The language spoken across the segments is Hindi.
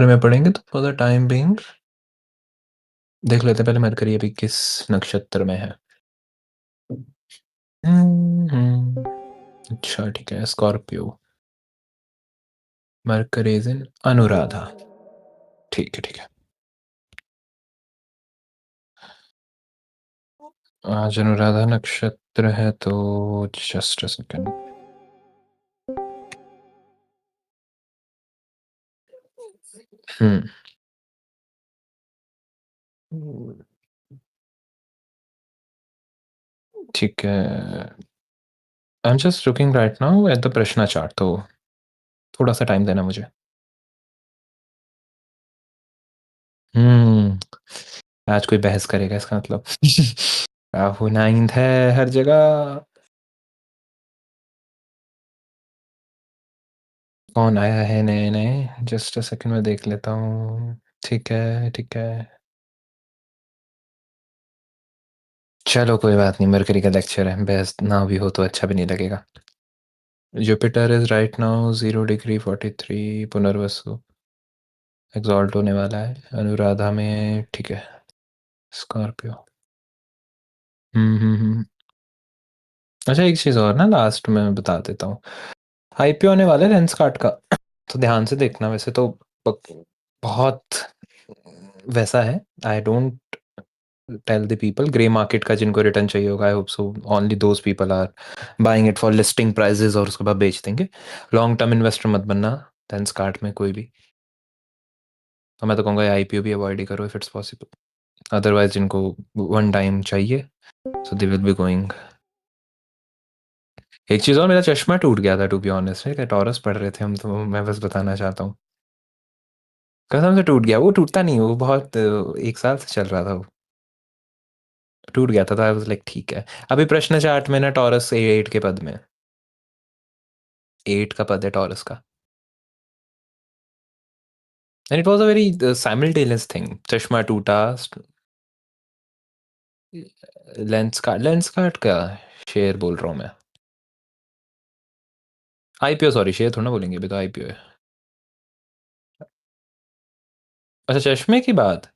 में पढ़ेंगे तो फॉर द टाइम बीइंग देख लेते हैं पहले मरकरी अभी किस नक्षत्र में है। अच्छा ठीक है, Scorpio. Mercury is in Anuradha. ठीक है ठीक है। आज अनुराधा नक्षत्र है तो जस्ट अ सेकंड। हम्म ठीक है। I am just looking right now at the प्रश्न चार्ट, तो थोड़ा सा टाइम देना मुझे। हम्म आज कोई बहस करेगा इसका मतलब। राहु नाइन्थ है हर जगह। कौन आया है नए नए, जस्ट अ सेकंड में देख लेता हूँ। ठीक है ठीक है। चलो कोई बात नहीं, मरकरी का लेक्चर है, बहस ना भी हो तो अच्छा भी नहीं लगेगा। Jupiter is right now 0 degree 43 Punarvasu exalt होने वाला है अनुराधा में। ठीक है। स्कॉर्पियो। हम्म। अच्छा एक चीज और ना लास्ट में बता देता हूँ। आईपीओ होने वाला है लेंस कार्ट का, तो ध्यान से देखना। वैसे तो बहुत वैसा है। I don't tell the people grey market का जिनको रिटर्न चाहिए होगा, I hope so only those people are buying it for listing prices और उसके बाद बेच देंगे। लॉन्ग टर्म इन्वेस्टर मत बनना लेंस कार्ट में कोई भी। तो मैं तो कहूँगा आईपीओ भी अवॉइड ही करो इफ इट्स पॉसिबल। अदरवाइज जिनको वन टाइम चाहिए सो दे विल बी गोइंग। एक चीज़ और, मेरा चश्मा टूट गया था टू बी ऑनेस्ट। टॉरस पढ़ रहे थे हम, तो मैं बस बताना चाहता हूँ। कसम से टूट गया। वो टूटता नहीं, वो बहुत 1 साल से चल रहा था वो। टूट गया था तो आई वाज लाइक ठीक है। अभी प्रश्न चार्ट में ना टॉरस एट के पद में, 8 का पद है टॉरस का। And it was a very simultaneous thing. चश्मा टूटा। लेंस कार्ट का शेयर बोल रहा हूँ मैं। आईपीओ, सॉरी शेयर थोड़ा ना बोलेंगे, अभी तो आईपीओ है। अच्छा चश्मे की बात।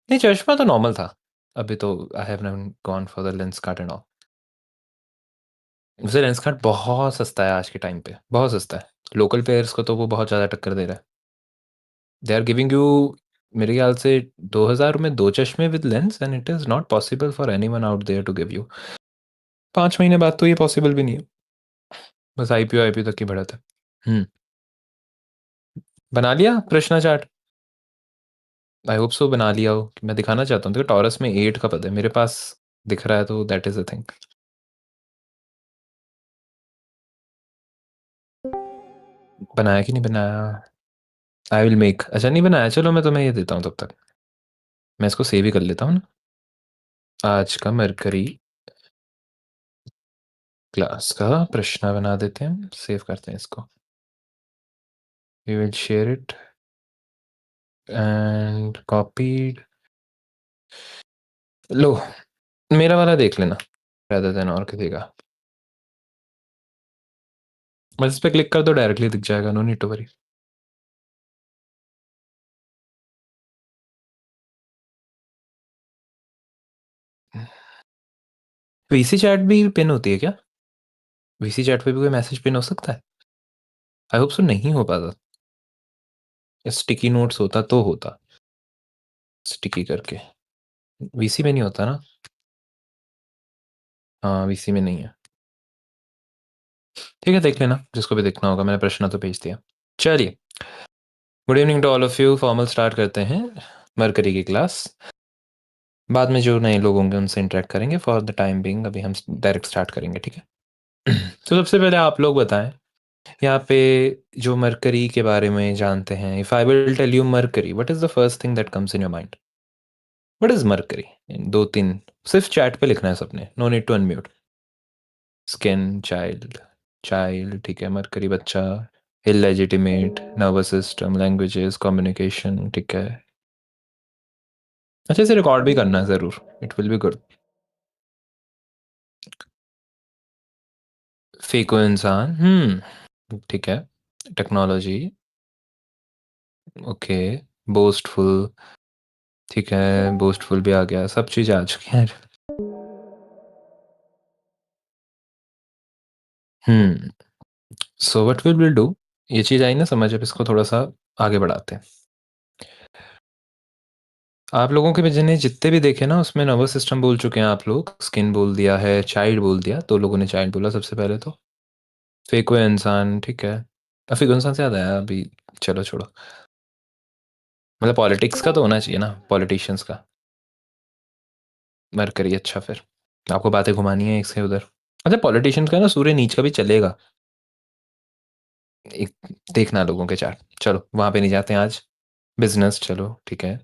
नहीं चश्मा तो नॉर्मल था। अभी तो I have gone for the lens cart and all. वैसे लेंस कार्ट बहुत सस्ता है आज के टाइम पे, बहुत सस्ता है। लोकल प्लेयर्स को तो वो बहुत ज़्यादा टक्कर दे रहा है। दे आर गिविंग यू मेरे ख्याल से 2,000 में 2 चश्मे with lens, and it is not possible for anyone out there to give you. 5 महीने बाद तो ये पॉसिबल भी नहीं है। बस आईपीओ तक की बढ़त है। हम्म। बना लिया प्रश्न चार्ट। आई होप सो बना लिया हो, कि मैं दिखाना चाहता हूँ। देखो टॉरस में 8 का पद है मेरे पास, दिख रहा है तो दैट इज अ थिंग। बनाया कि नहीं बनाया। I will make. अच्छा नहीं बनाया, चलो मैं तुम्हें ये देता हूँ तब तक। मैं इसको सेव ही कर लेता हूँ ना। आज का मरकरी क्लास का प्रश्न बना देते हैं, सेव करते हैं इसको। We will share it and copied. लो मेरा वाला देख लेना rather than और किसी का। बस इस पे क्लिक कर दो, डायरेक्टली दिख जाएगा, no need to worry. VC chat भी पिन होती है क्या? वीसी चैट पे भी कोई मैसेज पिन हो सकता है? आई होप सो नहीं हो पाता। स्टिकी नोट्स होता तो होता, स्टिकी करके। वीसी में नहीं होता ना। हाँ वीसी में नहीं है। ठीक है देख लेना, जिसको भी देखना होगा। मैंने प्रश्न तो भेज दिया। चलिए, good evening to all of you. Formal start करते हैं मरकरी की क्लास। बाद में जो नए लोग होंगे उनसे इंटरेक्ट करेंगे। फॉर द टाइम बिंग अभी हम डायरेक्ट स्टार्ट करेंगे, ठीक है। तो सबसे पहले आप लोग बताएं यहाँ पे, जो मरकरी के बारे में जानते हैं। If I will tell you Mercury, what is the first thing that comes in your mind? What is Mercury? 2 3 सिर्फ चैट पे लिखना है सबने, no need to unmute. Skin, child. Child ठीक है, मरकरी बच्चा। Illegitimate, nervous system, languages, communication, ठीक है। अच्छे से रिकॉर्ड भी करना है ज़रूर, इट विल बी गुड। फेको इंसान, ठीक है। टेक्नोलॉजी। ओके, बोस्टफुल, ठीक है, बोस्टफुल भी आ गया, सब चीज़ आ चुकी हैं। Hmm, so what we will do, ये चीज़ आई ना समझ, अब इसको थोड़ा-सा आगे बढ़ाते हैं। आप लोगों के में जिन्हें जितने भी देखे ना उसमें नर्वस सिस्टम बोल चुके हैं आप लोग, स्किन बोल दिया है, चाइल्ड बोल दिया, 2 लोगों ने चाइल्ड बोला सबसे पहले तो। फिर कोई इंसान, ठीक है। फिर कोई इंसान से याद आया अभी, चलो छोड़ो। मतलब पॉलिटिक्स का तो होना चाहिए ना, पॉलिटिशियंस का। मरकरी, अच्छा फिर। आपको बातें घुमानी है एक से उधर। अच्छा पॉलिटिशियंस का ना सूर्य नीच का भी चलेगा। एक देखना लोगों के चार्ट। चलो वहाँ पे नहीं जाते हैं आज। बिज़नेस चलो, ठीक है।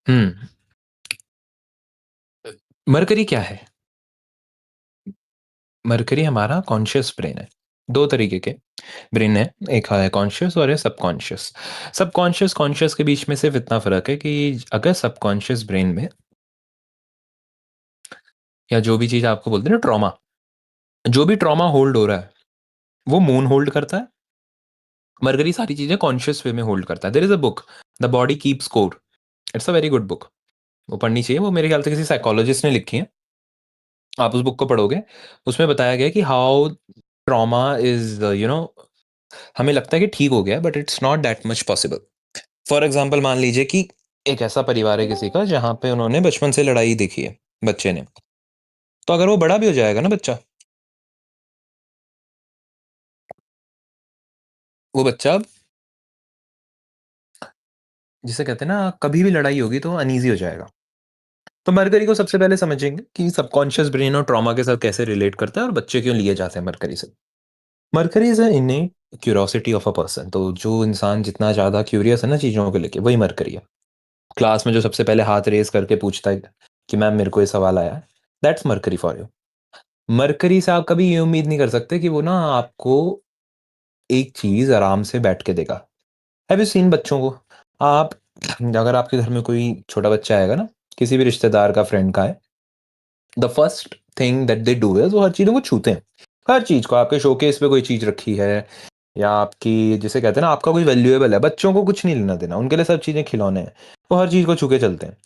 हुँ। मरकरी क्या है? मरकरी हमारा कॉन्शियस ब्रेन है। 2 तरीके के ब्रेन है, एक है कॉन्शियस और है सबकॉन्शियस। सबकॉन्शियस, कॉन्शियस के बीच में सिर्फ़ इतना फ़र्क है कि अगर सबकॉन्शियस ब्रेन में या जो भी चीज़ आपको बोलते हैं ना ट्रॉमा, जो भी ट्रॉमा होल्ड हो रहा है, वो मून होल्ड करता है। मरकरी सारी चीज़ें कॉन्शियस वे में होल्ड करता है। There is a book, the body keeps score. It's a very good book. वो पढ़नी चाहिए, वो मेरे ख्याल से किसी साइकोलॉजिस्ट ने लिखी है। आप उस बुक को पढ़ोगे, उसमें बताया गया है कि हाउ ट्रॉमा इज़ हमें लगता है कि ठीक हो गया but it's not that much possible. For example मान लीजिए कि एक ऐसा परिवार है किसी का जहाँ पे उन्होंने बचपन से लड़ाई देखी है, बच्चे ने। तो अगर वो बड़ा भी हो जाएगा ना बच्चा, वो बच्चा जिसे कहते हैं ना कभी भी लड़ाई होगी तो अनईज़ी हो जाएगा। तो मरकरी को सबसे पहले समझेंगे कि सबकॉन्शियस ब्रेन और ट्रॉमा के साथ कैसे रिलेट करता है और बच्चे क्यों लिए जाते हैं मरकरी से। Mercury is a innate curiosity of a person, तो जो इंसान जितना ज़्यादा क्यूरियस है ना चीज़ों को लेके, वही मरकरी है। क्लास में जो सबसे पहले हाथ रेज़ करके पूछता है कि मैम मेरे को ये सवाल आया है, that's mercury for you. Mercury से आप कभी ये उम्मीद नहीं कर सकते कि वो ना आपको एक चीज़ आराम से बैठ के देगा। हैव यू सीन बच्चों को? आप अगर आपके घर में कोई छोटा बच्चा आएगा ना, किसी भी रिश्तेदार का, फ्रेंड का है, the first thing that they do is वो हर चीज़ों को छूते हैं। हर चीज़ को, आपके शोकेस पे कोई चीज़ रखी है या आपकी जिसे कहते हैं ना आपका कोई वैल्यूएबल है, बच्चों को कुछ नहीं लेना-देना, उनके लिए सब चीज़ें खिलौने हैं। वो हर चीज़ को छू के चलते हैं।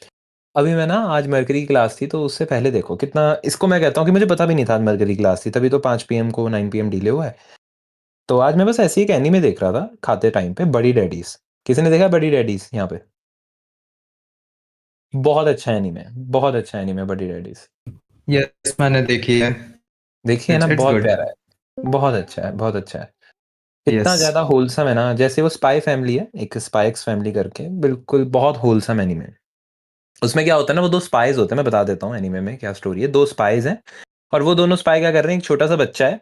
अभी मैं ना आज मरकरी की क्लास थी तो उससे पहले देखो कितना इसको मैं कहता हूँ कि मुझे पता भी नहीं था आज मरकरी की क्लास थी, तभी तो 5 पीएम को 9 पीएम डिले हुआ है। तो आज मैं बस ऐसे ही एक एनीमे देख रहा था खाते टाइम पे, बडी डैडीज़। किसी ने देखा है बडी डैडीज़ यहाँ पे? बहुत अच्छा एनीमे है, बहुत अच्छा एनीमे है बडी डैडीज़। यस, मैंने देखी है। देखिए ना इट्स बहुत गुड। प्यारा है। बहुत अच्छा है, बहुत अच्छा है। इतना यस। ज़्यादा होलसम है ना, जैसे वो स्पाई फैमिली है, एक स्पाई एक्स फैमिली करके, बिल्कुल बहुत होलसम एनीमे है। उसमें क्या होता है ना, वो 2 स्पाइज़ होते हैं, मैं बता देता हूँ एनीमे में क्या स्टोरी है। 2 स्पाइज़ हैं और वो दोनों स्पाई क्या कर रहे हैं, एक छोटा-सा बच्चा है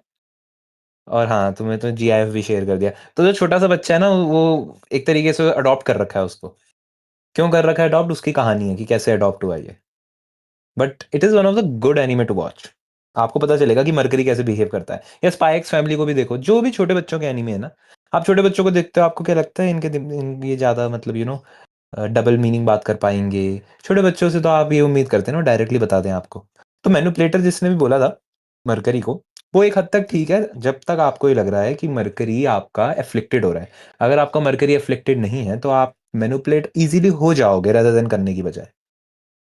और हाँ, तुम्हें तो जीआईएफ भी शेयर कर दिया। तो जो छोटा-सा बच्चा है ना, वो एक तरीके से अडॉप्ट कर रखा है उसको। क्यों कर रखा है अडॉप्ट, उसकी कहानी है कि कैसे अडॉप्ट हुआ ये। But it is one of the good anime to watch. आपको पता चलेगा कि मरकरी कैसे बिहेव करता है। या स्पाई एक्स फैमिली को भी देखो, जो भी छोटे बच्चों के एनीमे है ना, आप छोटे बच्चों को देखते हो, आपको क्या लगता है इनके ये ज़्यादा मतलब डबल मीनिंग बात कर पाएँगे। छोटे बच्चों से तो आप ये उम्मीद करते हैं ना, वो डायरेक्टली बता दें आपको। तो मैनिपुलेटर जिसने भी बोला था मरकरी को, वो एक हद तक ठीक है, जब तक आपको ये लग रहा है कि मरकरी आपका अफ़्लिक्टेड हो रहा है। अगर आपका मरकरी अफ़्लिक्टेड नहीं है, तो आप मैनिपुलेट ईज़िली हो जाओगे रादर देन करने की बजाय।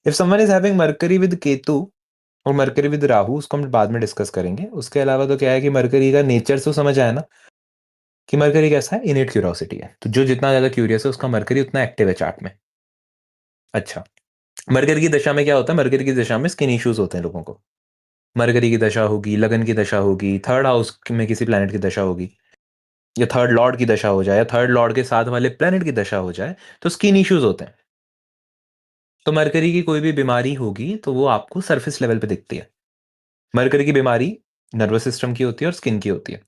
If someone is having mercury with Ketu और मरकरी विद राहु, उसको हम बाद में डिस्कस करेंगे। उसके अलावा तो क्या है कि मरकरी का नेचर तो समझ आया ना कि मरकरी कैसा है, इनेट क्यूरियोसिटी है। तो जो जितना ज़्यादा क्यूरियस है, उसका मरकरी उतना एक्टिव है चार्ट में। अच्छा, मरकरी की दशा में क्या होता है, मरकरी की दशा में स्किन इश्यूज़ होते हैं लोगों को। मरकरी की दशा होगी, लगन की दशा होगी, थर्ड हाउस में किसी प्लैनेट की दशा होगी या थर्ड लॉर्ड की दशा हो जाए या थर्ड लॉर्ड के साथ वाले प्लैनेट की दशा हो जाए, तो स्किन इश्यूज़ होते हैं। तो मरकरी की कोई भी बीमारी होगी, तो वो आपको सरफेस लेवल पे दिखती है। मरकरी की बीमारी नर्वस सिस्टम की होती है और स्किन की होती है।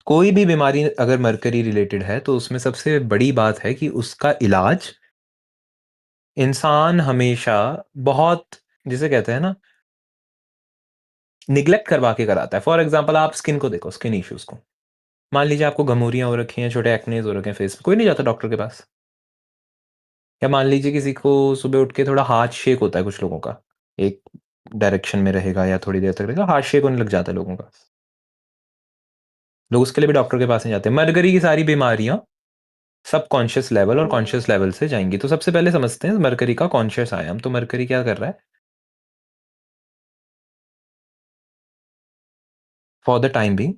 कोई भी बीमारी अगर मरकरी रिलेटेड है, तो उसमें सबसे बड़ी बात है कि उसका इलाज इंसान हमेशा बहुत जिसे कहते हैं ना निग्लेक्ट करवा के कराता है। फॉर एग्ज़ाम्पल आप स्किन को देखो, स्किन इश्यूज़ को। मान लीजिए आपको घमौरियाँ हो रखी हैं, छोटे एक्नेज़ हो रखे हैं फेस पे, कोई नहीं जाता डॉक्टर के पास। या मान लीजिए किसी को सुबह उठ के थोड़ा हाथ शेक होता है कुछ लोगों का, एक डायरेक्शन में रहेगा या थोड़ी देर तक रहेगा, हाथ शेक होने लग जाता है लोगों का। लोग उसके लिए भी डॉक्टर के पास नहीं जाते। मरकरी की सारी बीमारियां सब कॉन्शियस लेवल और कॉन्शियस लेवल से जाएंगी। तो सबसे पहले समझते हैं मरकरी का कॉन्शियस आयाम। तो मरकरी क्या कर रहा है फॉर द टाइम बिंग?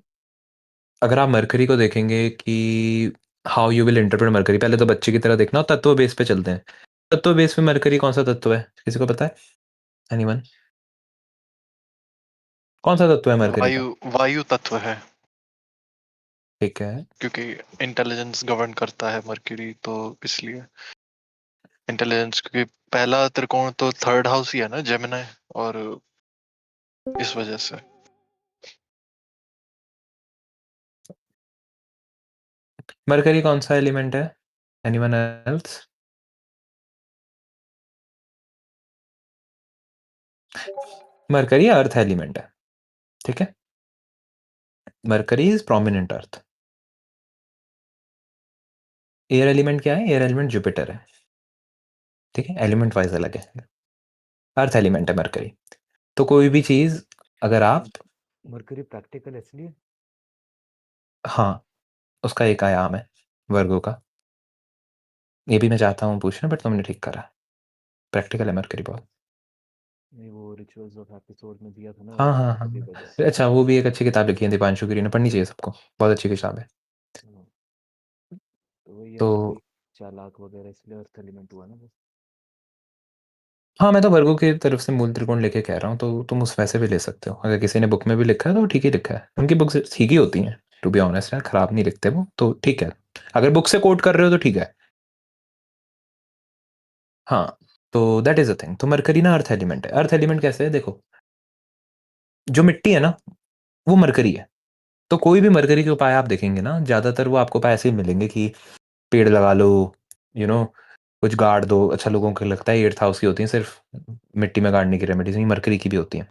अगर आप मरकरी को देखेंगे कि how you will interpret mercury, पहले तो बच्चे की तरह देखना और तत्व बेस पे चलते हैं। तत्व बेस पे मरकरी कौन सा तत्व है, किसी को पता है? एनीवन? कौन सा तत्व है मरकरी का? वायु वायु तत्व है, ठीक है। क्योंकि इंटेलिजेंस गवर्न करता है मर्क्यूरी, तो इसलिए इंटेलिजेंस, क्योंकि पहला त्रिकोण तो थर्ड हाउस ही है ना, जेमिनी, और इस वजह से। मरकरी कौन सा एलिमेंट है? Anyone else? Mercury earth element है, ठीक है। Mercury is prominent earth. Air element क्या है? एयर एलिमेंट जुपिटर है, ठीक है। एलिमेंट वाइज अलग है। अर्थ एलिमेंट है मरकरी। तो कोई भी चीज अगर आप, मरकरी प्रैक्टिकल इसलिए, हाँ, उसका एक आयाम है वर्गो का। ये भी मैं चाहता हूँ पूछना, बट तुमने ठीक करा। प्रैक्टिकल है मरकरी बहुत। नहीं, वो रिचुअल्स ऑफ एपिसोड में दिया था ना, हाँ हाँ हाँ। तभी वजह से। अच्छा, वो भी एक अच्छी किताब लिखी है दीपांशु गिरी ने, पढ़नी चाहिए सबको, बहुत अच्छी किताब है। हाँ, तो वही है तो ना कि चालाक वगैरह, इसलिए अर्थ एलिमेंट हुआ ना बस। हाँ, मैं तो वर्गों की तरफ से मूल त्रिकोण लेके कह रहा हूँ, तो तुम उस वैसे भी ले सकते हो। अगर किसी ने बुक में भी लिखा है तो ठीक ही लिखा है। उनकी बुक्स ठीक ही होती हैं, टू बी ऑनेस्ट यार, खराब नहीं लिखते वो, तो ठीक है। अगर बुक से कोट कर रहे हो तो ठीक है। हाँ, तो दैट इज अ थिंग। तो मरकरी ना अर्थ एलिमेंट है। अर्थ एलिमेंट कैसे है देखो, जो मिट्टी है ना वो मरकरी है। तो कोई भी मरकरी के उपाय आप देखेंगे ना, ज्यादातर वो आपको उपाय ऐसे ही मिलेंगे कि पेड़ लगा लो, यू नो, कुछ गाड़ दो। अच्छा, लोगों को लगता है एट्थ हाउस की होती है सिर्फ मिट्टी में गाड़ने की रेमेडीज, नहीं, मरकरी की भी होती है।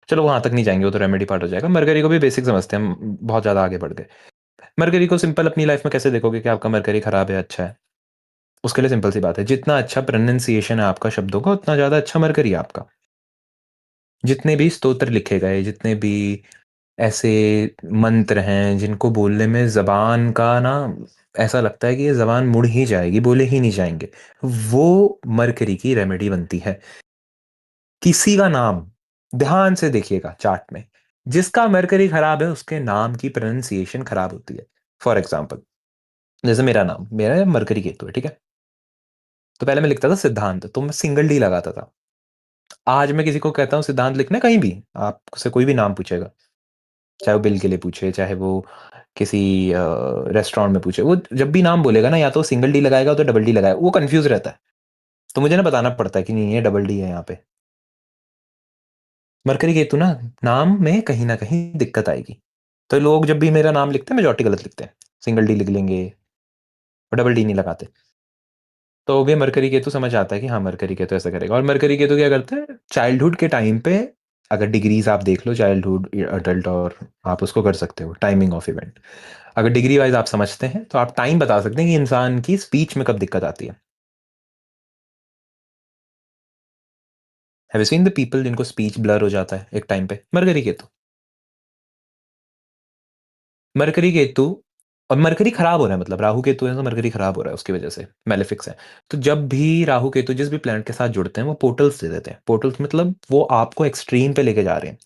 चलो वहां तक नहीं जाएंगे, वो तो रेमेडी पार्ट हो जाएगा। मरकरी को भी बेसिक समझते हैं हम, बहुत ज्यादा आगे बढ़ गए। मरकरी को सिंपल अपनी लाइफ में कैसे देखोगे कि आपका मरकरी खराब है अच्छा है? उसके लिए सिंपल सी बात है, जितना अच्छा प्रोनाउंसिएशन है आपका शब्दों का, उतना ज्यादा अच्छा मरकरी है आपका। जितने भी स्तोत्र लिखे गए, जितने भी ऐसे मंत्र हैं जिनको बोलने में जबान का ना ऐसा लगता है कि ये जबान मुड़ ही जाएगी, बोले ही नहीं जाएंगे, वो मरकरी की रेमेडी बनती है। किसी का नाम ध्यान से देखिएगा चार्ट में, जिसका मरकरी खराब है उसके नाम की प्रोनाउंसिएशन खराब होती है। फॉर एग्जाम्पल, जैसे मेरा नाम, मेरा मरकरी केतु है, ठीक है। तो पहले मैं लिखता था सिद्धांत, तो मैं सिंगल डी लगाता था। आज मैं किसी को कहता हूँ सिद्धांत लिखना, कहीं भी आपसे कोई भी नाम पूछेगा, चाहे वो बिल के लिए पूछे, चाहे वो किसी रेस्टोरेंट में पूछे, वो जब भी नाम बोलेगा ना, या तो सिंगल डी लगाएगा तो डबल डी लगाएगा, वो कंफ्यूज रहता है। तो मुझे ना बताना पड़ता है कि नहीं, ये डबल डी है यहाँ पे। मरकरी केतु ना, नाम में कहीं ना कहीं दिक्कत आएगी। तो लोग जब भी मेरा नाम लिखते हैं मेजॉरिटी गलत लिखते हैं, सिंगल डी लिख लेंगे और डबल डी नहीं लगाते। तो भी मरकरी केतु समझ आता है कि हाँ मरकरी केतु ऐसा करेगा। और मरकरी केतु क्या करता है, चाइल्डहुड के टाइम पे, अगर डिग्रीज आप देख लो चाइल्डहुड अडल्ट, और आप उसको कर सकते हो टाइमिंग ऑफ इवेंट। अगर डिग्री वाइज आप समझते हैं तो आप टाइम बता सकते हैं कि इंसान की स्पीच में कब दिक्कत आती है। Have you seen the people जिनको स्पीच ब्लर हो जाता है एक टाइम पे? मरकरी केतु। मरकरी केतु, और मरकरी खराब हो रहा है, मतलब राहु केतु है तो मरकरी खराब हो रहा है, उसकी वजह से मेलेफिक्स है। तो जब भी राहु केतु जिस भी प्लैनेट के साथ जुड़ते हैं वो पोर्टल्स दे देते हैं। पोर्टल्स मतलब वो आपको एक्सट्रीम पे लेके जा रहे हैं।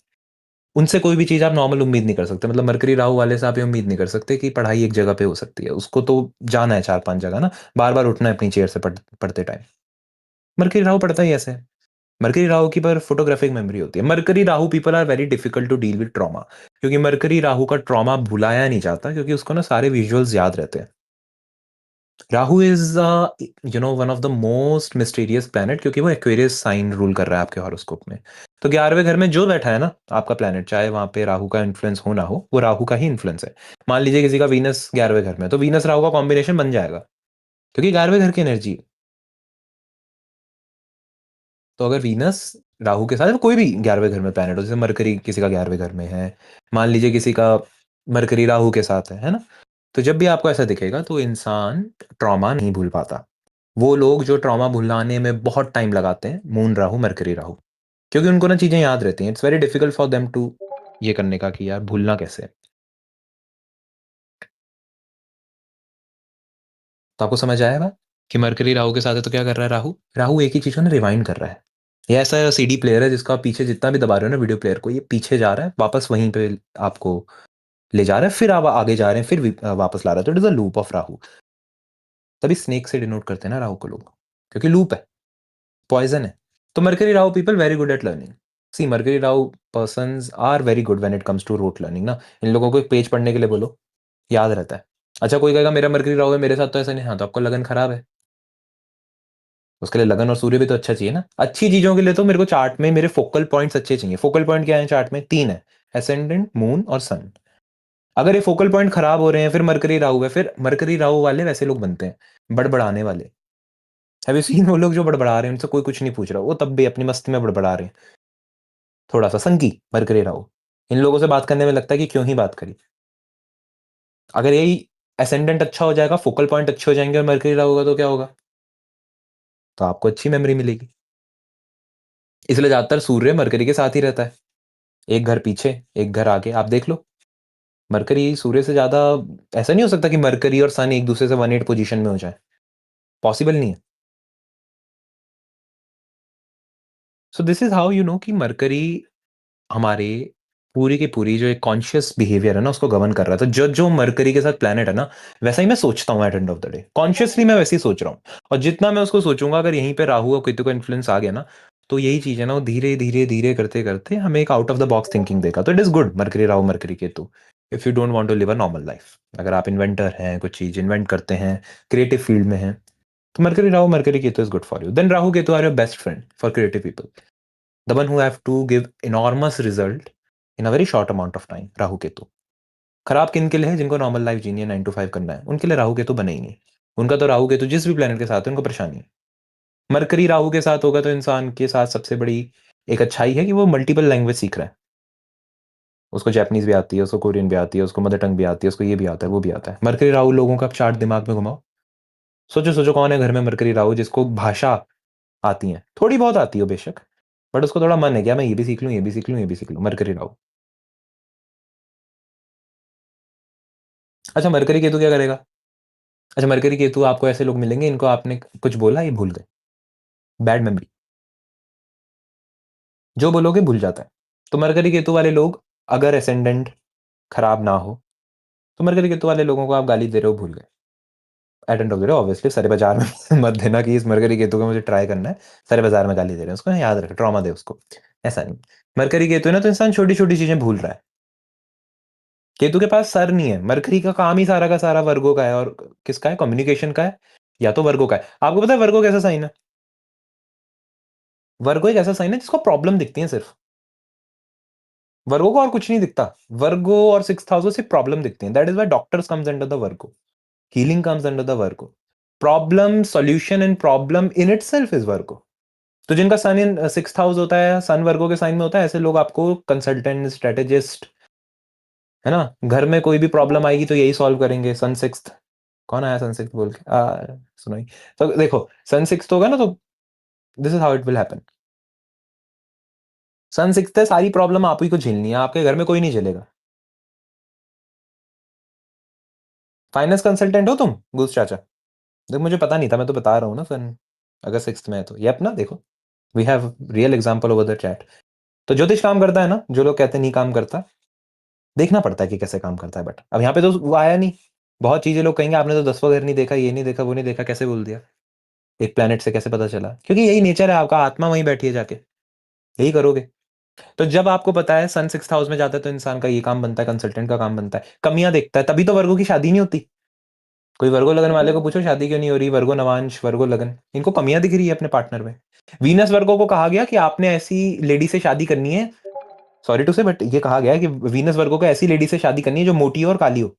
उनसे कोई भी चीज आप नॉर्मल उम्मीद नहीं कर सकते। मतलब मरकरी राहु वाले से आप ये उम्मीद नहीं कर सकते कि पढ़ाई एक जगह पे हो सकती है, उसको तो जाना है चार पांच जगह ना, बार बार उठना है अपनी चेयर से पढ़ते टाइम। मरकरी राहु पढ़ता ही ऐसे है। मरकरी राहु की पर फोटोग्राफिक मेमोरी होती है। Mercury Rahu people are very difficult to deal with trauma, क्योंकि मरकरी राहु का ट्रॉमा भुलाया नहीं जाता, क्योंकि उसको ना सारे विजुअल्स याद रहते हैं। Rahu is one of the most mysterious planet, क्योंकि वो एक्वेरियस साइन रूल कर रहा है आपके हॉरोस्कोप में। तो 11वें घर में जो बैठा है ना आपका प्लैनेट, चाहे वहां पे राहु का इन्फ्लुएंस हो ना हो, वो राहु का ही इन्फ्लुएंस है। मान लीजिए किसी का वीनस 11वें घर में है, तो वीनस राहु का कॉम्बिनेशन बन जाएगा, क्योंकि 11वें घर की एनर्जी। तो अगर वीनस राहु के साथ कोई भी 11वें घर में प्लैनेट हो, जैसे मरकरी किसी का 11वें घर में है, मान लीजिए किसी का मरकरी राहु के साथ है ना, तो जब भी आपको ऐसा दिखेगा तो इंसान ट्रॉमा नहीं भूल पाता। वो लोग जो ट्रॉमा भुलाने में बहुत टाइम लगाते हैं, मून राहु मरकरी राहु, क्योंकि उनको ना चीजें याद रहती हैं। It's very difficult for them to ये करने का कि यार भूलना कैसे है। तो आपको समझ आएगा कि मरकरी राहु के साथ है तो क्या कर रहा है राहु? राहु एक ही चीज को ना रिवाइंड कर रहा है। ये ऐसा सीडी प्लेयर है जिसका आप पीछे जितना भी दबा रहे हो ना वीडियो प्लेयर को, ये पीछे जा रहा है, वापस वहीं पे आपको ले जा रहा है, फिर आप आगे जा रहे हैं, फिर वापस ला रहा है। तो it is a loop of Rahu. तभी स्नेक से डिनोट करते हैं ना राहु को लोग, क्योंकि लूप है, पॉइजन है। तो Mercury Rahu people very good at learning. See Mercury Rahu persons are very good when it comes to rote learning ना। इन लोगों को एक पेज पढ़ने के लिए बोलो, याद रहता है। अच्छा कोई कहेगा मेरा मरकरी राहु है, मेरे साथ तो ऐसा नहीं। हाँ तो आपको लगन खराब है, उसके लिए लगन और सूर्य भी तो अच्छा चाहिए ना। अच्छी चीजों के लिए तो मेरे को चार्ट में मेरे फोकल पॉइंट्स अच्छे चाहिए। फोकल पॉइंट क्या है चार्ट में? 3 है, एसेंडेंट, मून और सन। अगर ये फोकल पॉइंट खराब हो रहे हैं, फिर मरकरी राहु है, फिर मरकरी राहु वाले वैसे लोग बनते हैं बड़बड़ाने वाले। हैव यू सीन वो लोग जो बड़बड़ा रहे हैं, उनसे कोई कुछ नहीं पूछ रहा, वो तब भी अपनी मस्ती में बड़बड़ा रहे हैं। थोड़ा सा संकी मरकरी राहु, इन लोगों से बात करने में लगता है कि क्यों ही बात करी। अगर यही एसेंडेंट अच्छा हो जाएगा, फोकल पॉइंट अच्छे हो जाएंगे और मरकरी राहु होगा तो क्या होगा? तो आपको अच्छी मेमोरी मिलेगी। इसलिए ज्यादातर सूर्य मरकरी के साथ ही रहता है, एक घर पीछे एक घर आगे। आप देख लो, मरकरी सूर्य से ज्यादा ऐसा नहीं हो सकता कि मरकरी और सन एक दूसरे से 1/8 पोजीशन में हो जाए, पॉसिबल नहीं है। So this is how you know कि मरकरी हमारे पूरी की पूरी जो एक कॉन्शियस बिहेवियर है ना उसको गवर्न कर रहा था। जो जो मरकरी के साथ प्लेनेट है ना, वैसा ही मैं सोचता हूँ at end of the day. Consciously मैं वैसे ही सोच रहा हूँ, और जितना मैं उसको सोचूंगा, अगर यहीं पे राहु और केतु का इन्फ्लुएंस आ गया ना, तो यही चीज है ना, वो धीरे धीरे धीरे करते करते हमें एक out of the box thinking देगा। तो it is good Mercury Rahu Mercury Ketu if you don't want to live a normal life. अगर आप इन्वेंटर हैं, कुछ चीज इन्वेंट करते हैं, क्रिएटिव फील्ड में हैं, तो Mercury Rahu Mercury Ketu is good for you. Then Rahu Ketu are your best friend for creative people, the one who have to give enormous result in a very short amount of time। Rahu Ketu खराब किन के लिए है? जिनको नॉर्मल लाइफ जीनी है, 9 to 5 करना है, उनके लिए राहु केतु बने ही नहीं। उनका तो राहु केतु जिस भी प्लेनेट के साथ है उनको परेशानी है। मरकरी राहु के साथ होगा तो इंसान के साथ सबसे बड़ी एक अच्छाई है कि वो मल्टीपल लैंग्वेज सीख रहा है। उसको जैपनीज भी आती है, उसको कोरियन भी आती है, उसको मदर टंग भी आती है, उसको ये भी आता है, वो भी आता है। मरकरी राहु लोगों का चार्ट दिमाग में घुमाओ, सोचो सोचो कौन है घर में मरकरी राहु जिसको भाषा आती है? थोड़ी बहुत आती हो बेशक, बट उसको थोड़ा मन है क्या मैं ये भी सीख लूं, ये भी सीख लूं, ये भी सीख लूं। मरकरी राहु। अच्छा मरकरी केतु क्या करेगा? अच्छा मरकरी केतु आपको ऐसे लोग मिलेंगे इनको आपने कुछ बोला ये भूल गए, बैड मेमोरी, जो बोलोगे भूल जाता है। तो मरकरी केतु वाले लोग अगर असेंडेंट खराब ना हो, तो मरकरी केतु वाले लोगों को आप गाली दे रहे हो भूल गए, अटेंड हो रहे हो। ऑब्वियसली सारे बाजार में मत देना कि इस मरकरी केतु को मुझे ट्राई करना है, सारे बाजार में गाली दे रहे हैं उसको, याद रखे, ट्रॉमा दे उसको। ऐसा नहीं, मरकरी केतु है ना, तो इंसान छोटी छोटी चीजें भूल रहा है। केतु के पास सर नहीं है, मरकरी का काम ही सारा का सारा वर्गो का है, और किसका है? कम्युनिकेशन का है, या तो वर्गो का है। आपको पता है वर्गो कैसा साइन है? वर्गो एक ऐसा साइन है जिसको प्रॉब्लम दिखती है सिर्फ, वर्गो को और कुछ नहीं दिखता। वर्गो और 6th हाउस को सिर्फ प्रॉब्लम दिखती है। That is why doctors comes under the Virgo, healing comes under the Virgo. Problem solution and problem in itself is वर्गो। तो जिनका सन इन 6th हाउस होता है, सन वर्गो के साइन में होता है, ऐसे लोग आपको कंसल्टेंट, स्ट्रेटेजिस्ट, है ना, घर में कोई भी प्रॉब्लम आएगी तो यही सॉल्व करेंगे। सन 6th, कौन आया सन 6th बोल के? सुनाई। तो देखो सन 6th होगा ना, तो this is how it will happen. Sun 6th है, सारी प्रॉब्लम आप ही को झेलनी है, आपके घर में कोई नहीं झेलेगा। फाइनेंस कंसल्टेंट हो तुम गुस चाचा? देख मुझे पता नहीं था, मैं तो बता रहा हूँ ना सन अगर 6th में है तो। ये अपना देखो, we have real example over the chat. तो ज्योतिष काम करता है ना, जो लोग कहते हैं नहीं काम करता, देखना पड़ता है कि कैसे काम करता है। बट अब यहाँ पे तो वो आया नहीं। बहुत चीजें लोग कहेंगे आपने तो 10वां घर नहीं देखा, ये नहीं देखा, वो नहीं देखा, कैसे बोल दिया? एक प्लेनेट से कैसे पता चला? क्योंकि यही नेचर है आपका, आत्मा वहीं बैठी है जाके, यही करोगे। तो जब आपको पता है सन 6th हाउस में जाता है तो इंसान का ये काम बनता है, कंसल्टेंट का काम बनता है, कमियां देखता है। तभी तो वर्गो की शादी नहीं होती। कोई वर्गो लगन वाले को पूछो शादी क्यों नहीं हो रही, वर्गो नवांश, वर्गो लगन, इनको कमियां दिख रही है अपने पार्टनर में। वीनस वर्गो को कहा गया कि आपने ऐसी लेडी से शादी करनी है, सॉरी टू से बट ये कहा गया है कि वीनस वर्गो को ऐसी लेडी से शादी करनी है जो मोटी हो और काली हो।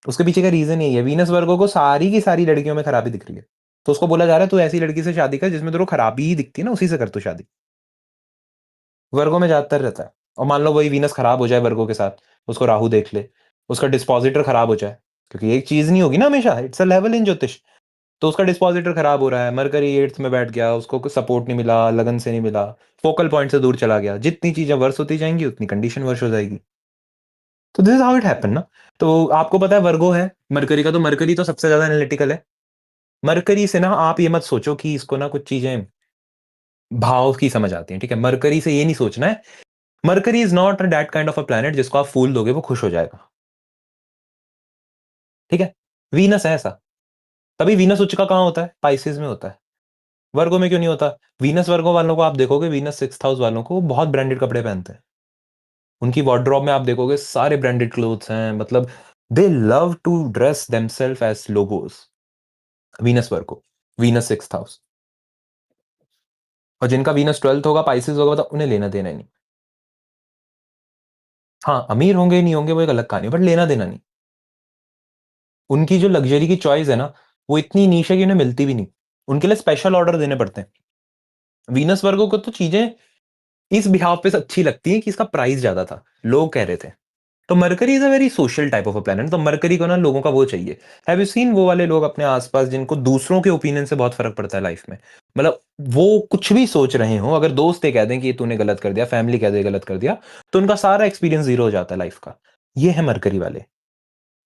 उसके पीछे का रीजन यही है, वीनस वर्गो को सारी की सारी लड़कियों में खराबी दिख रही है, तो उसको बोला जा रहा है तू ऐसी लड़की से शादी कर जिसमें तेरे को खराबी ही दिखती है ना, उसी से कर तू शादी। वर्गो में ज्यादातर रहता है। और मान लो वही वीनस खराब हो जाए वर्गो के साथ, उसको राहु देख ले, उसका डिस्पोजिटर खराब हो जाए, क्योंकि एक चीज नहीं होगी ना हमेशा, इट्स अ लेवल इन ज्योतिष। तो उसका डिस्पोजिटर खराब हो रहा है, मरकरी 8th में बैठ गया, उसको सपोर्ट नहीं मिला, लगन से नहीं मिला, फोकल पॉइंट से दूर चला गया, जितनी चीजें वर्ष होती जाएंगी उतनी कंडीशन वर्ष हो जाएगी। तो this is how it happen ना। तो आपको पता है वर्गो है, मरकरी का, तो मरकरी तो सबसे ज्यादा एनालिटिकल है। मरकरी से ना आप ये मत सोचो कि इसको ना कुछ चीजें भाव की समझ आती हैं, ठीक है? मरकरी से ये नहीं सोचना है। Mercury is not that kind of a planet जिसको आप फूल दोगे वो खुश हो जाएगा, ठीक है? वीनस है ऐसा। तभी वीनस उच्च का कहां होता है? पाइसेस में होता है। वर्गो में क्यों नहीं होता? वीनस वर्गो वालों को आप देखोगे, वीनस 6th हाउस वालों को बहुत ब्रांडेड कपड़े पहनते हैं। उनकी वार्डरोब में आप देखोगे सारे ब्रांडेड क्लोथ्स हैं, मतलब they love to dress themselves as logos. Venus Virgo, Venus 6th house. और जिनका वीनस 12th होगा, पाइसेस होगा, तो उन्हें लेना देना ही नहीं। हाँ, अमीर होंगे नहीं होंगे वो एक अलग कहानी है, बट लेना देना नहीं। उनकी जो लग्जरी की चॉइस है ना, वो इतनी नीश है कि उन्हें मिलती भी नहीं। उनके लिए स्पेशल ऑर्डर देने पड़ते हैं। वीनस वर्गो को तो चीजें इस बिहाव पे अच्छी लगती है कि इसका प्राइस ज्यादा था, लोग कह रहे थे। तो mercury is a very social type of a planet. तो मरकरी को ना लोगों का वो चाहिए। हैव यू सीन वो वाले लोग अपने आसपास जिनको दूसरों के ओपिनियन से बहुत फर्क पड़ता है लाइफ में? मतलब वो कुछ भी सोच रहे हो, अगर दोस्त ये कह दें कि ये तूने गलत कर दिया, फैमिली कह दे गलत कर दिया, तो उनका सारा एक्सपीरियंस जीरो हो जाता है लाइफ का। ये है मरकरी वाले।